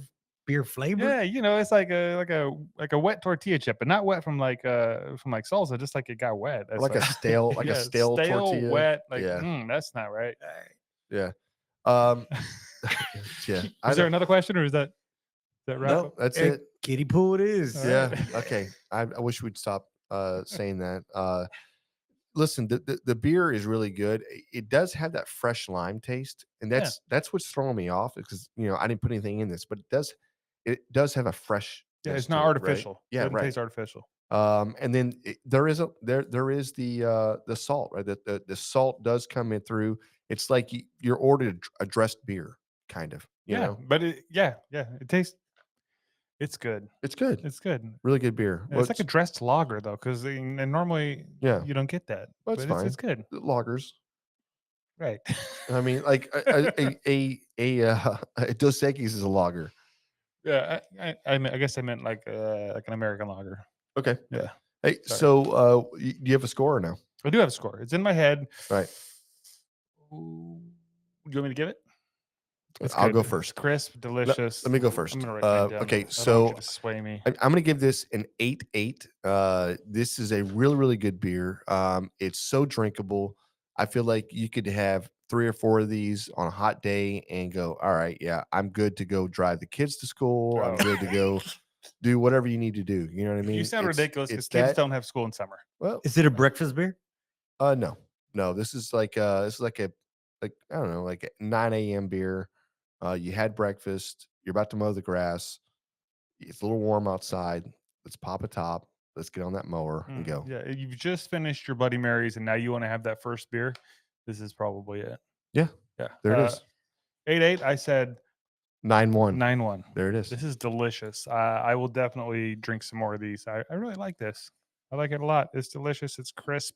flavor. Yeah, it's like a wet tortilla chip, but not wet from like salsa, just like it got wet. That's Like a stale, yeah, stale tortilla. wet. Like, Yeah. that's not right. Yeah. Yeah. Is there another question, or is that right? No, that's Hey, it. Kiddie pool it is. All Yeah. right. Okay. I wish we'd stop saying that. Listen, the beer is really good. It does have that fresh lime taste, and that's what's throwing me off, because I didn't put anything in this, but it does have a fresh. Yeah, it's not artificial. Yeah, Doesn't right. taste artificial. And then there is the salt, right? The salt does come in through. It's like you're ordered a dressed beer, kind of. You know, but it tastes. It's good. it's good. It's good. Really good beer. It's like a dressed lager though, because normally Yeah. you don't get that. Well, it's but fine. It's good. Lagers. Right. I mean, like a Dos Equis is a lager. Yeah, I guess I meant like an American lager. Okay. Yeah. Hey, Sorry. so do you have a score now? I do have a score. It's in my head. Right. Ooh, do you want me to give it? It's I'll good. go It's first. crisp, delicious. Let me go first. I'm gonna write mine down. Okay, I don't want so you to sway me. I'm going to give this an 8.8. This is a really, really good beer. It's so drinkable. I feel like you could have 3 or 4 of these on a hot day and go, all right, yeah, I'm good to go drive the kids to school. I'm Oh. good to go do whatever you need to do. You know what I mean? You sound ridiculous because It's kids that. don't have school in summer. Well, Is it a breakfast beer? no, no. This is like I don't know, like a 9 a.m. beer. You had breakfast. You're about to mow the grass. It's a little warm outside. Let's pop a top. Let's get on that mower and go. Yeah, you've just finished your Bloody Marys and now you want to have that first beer. This is probably it. Yeah, Yeah, there it is. 8-8. I said 9-1. 9-1. There it is. This is delicious. I will definitely drink some more of these. I really like this. I like it a lot. It's delicious. It's crisp.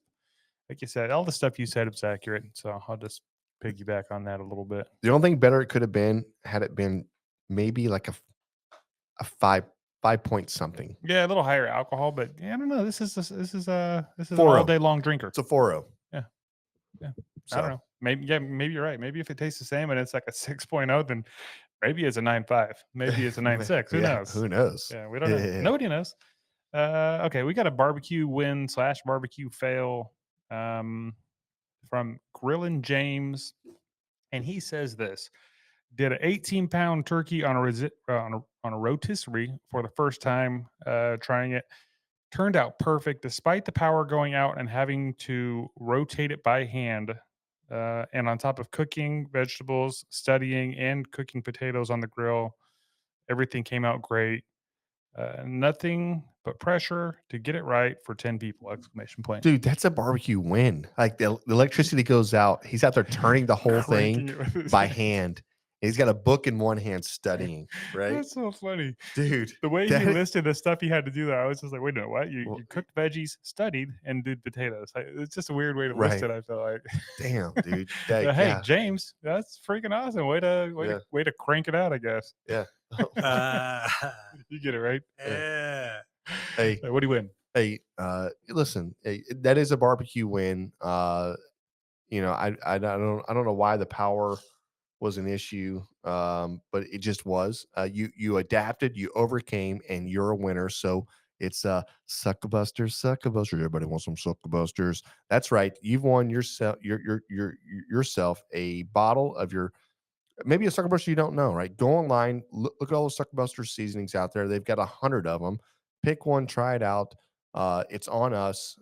Like you said, all the stuff you said was accurate. So I'll just piggyback on that a little bit. The only thing better it could have been had it been maybe like a 5 point something. Yeah, a little higher alcohol, but yeah, I don't know. This is an 4-0. all day long drinker. It's a 4-0. Yeah. Yeah. So, I don't know. Maybe you're right. Maybe if it tastes the same and it's like a 6.0, then maybe it's a 9.5. Maybe it's a 9.6. Who knows? Who knows? Yeah, we don't know. Nobody knows. Okay, we got a barbecue win / barbecue fail from Grillin' James, and he says this: did an 18-pound turkey on a rotisserie for the first time, trying it. Turned out perfect despite the power going out and having to rotate it by hand. And on top of cooking vegetables, studying, and cooking potatoes on the grill, everything came out great. Nothing but pressure to get it right for 10 people! Exclamation point. Dude, that's a barbecue win. Like the electricity goes out. He's out there turning the whole Cranking thing it with his by hands. hand. He's got a book in one hand studying, right? That's so funny. Dude, The way that he is- listed the stuff he had to do, that I was just like, wait a minute, what? You Well, cooked veggies, studied, and did potatoes. It's just a weird way to Right. list it, I feel like. damn, dude. That, Hey, yeah, James, that's freaking awesome. Way to crank it out, I guess. yeah. You get it right. Yeah. Hey, What do you win? hey, listen, hey, that is a barbecue win. You know, I don't know why the power was an issue, but it just was. You adapted, you overcame, and you're a winner. So it's SUCKLEBUSTERS. Everybody wants some SUCKLEBUSTERs. That's right. You've won yourself yourself a bottle of your maybe a SUCKLEBUSTER you don't know, right? Go online, look at all the SUCKLEBUSTERS seasonings out there. They've got 100 of them. Pick one, try it out. It's on us.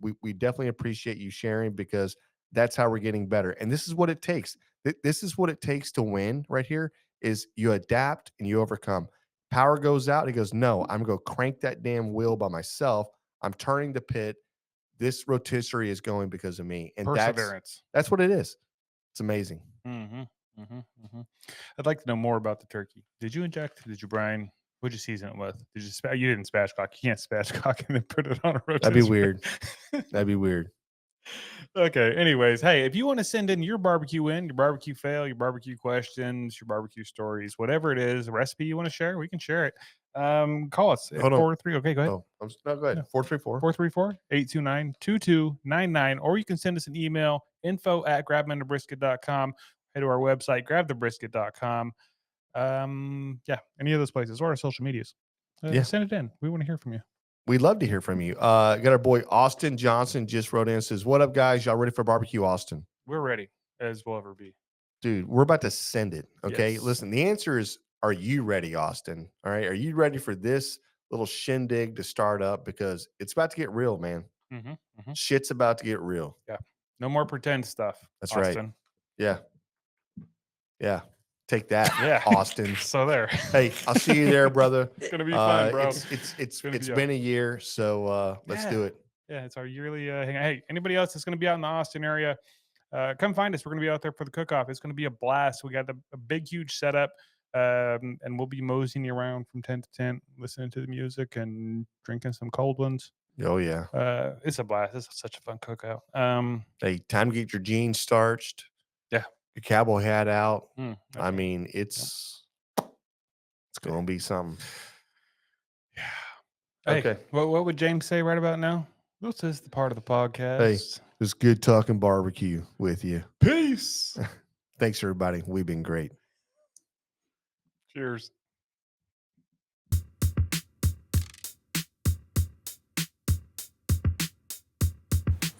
We definitely appreciate you sharing because that's how we're getting better. And this is what it takes. This is what it takes to win right here is you adapt and you overcome. Power goes out. He goes, no, I'm going to crank that damn wheel by myself. I'm turning the pit. This rotisserie is going because of me. And Perseverance. that's what it is. It's amazing. I'd like to know more about the turkey. Did you inject? Did you brine? What'd you season it with? Did you didn't spatchcock. You can't spatchcock and then put it on a rotisserie. That'd be weird. That'd be weird. Okay. Anyways, hey, if you want to send in your barbecue win, your barbecue fail, your barbecue questions, your barbecue stories, whatever it is, a recipe you want to share, we can share it. Call us at Hold on. 43. Okay, go ahead. Oh, no, go ahead. Yeah. 434. 434-829-2299, or you can send us an email, info@grabmendabrisket.com. Head to our website, grabthebrisket.com. Any of those places or our social medias. Send it in. We want to hear from you. We'd love to hear from you. Got our boy Austin Johnson just wrote in and says, what up, guys? Y'all ready for barbecue, Austin? We're ready, as we'll ever be. Dude, we're about to send it. Okay. Yes. Listen, the answer is, are you ready, Austin? All right. Are you ready for this little shindig to start up? Because it's about to get real, man. Shit's about to get real. Yeah. No more pretend stuff. That's Austin. right. Yeah. Yeah. Take that, Yeah. Austin. So there. Hey, I'll see you there, brother. It's gonna be fun, bro. It's gonna be been a year, so let's do it. Yeah, it's our yearly hangout. Hey, anybody else that's going to be out in the Austin area, come find us. We're going to be out there for the cook-off. It's going to be a blast. We got a big, huge setup, and we'll be moseying around from tent to tent, listening to the music and drinking some cold ones. Oh yeah. It's a blast. It's such a fun cookout. Hey, time to get your jeans starched. Yeah. Your cowboy hat out. Okay. I mean, it's going to be something. Yeah. Hey, Okay. what would James say right about now? This is the part of the podcast. Hey, it's good talking barbecue with you. Peace. Thanks, everybody. We've been great. Cheers.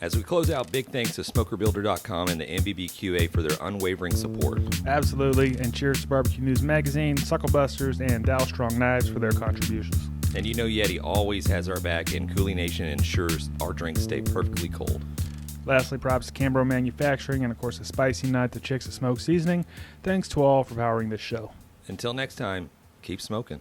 As we close out, big thanks to SmokerBuilder.com and the MBBQA for their unwavering support. Absolutely. And cheers to Barbecue News Magazine, SUCKLEBUSTERS, and Dow Strong Knives for their contributions. And you know Yeti always has our back, and Coolie Nation ensures our drinks stay perfectly cold. Lastly, props to Cambro Manufacturing and, of course, the Spicy Nut, the Chicks at Smoke Seasoning. Thanks to all for powering this show. Until next time, keep smoking.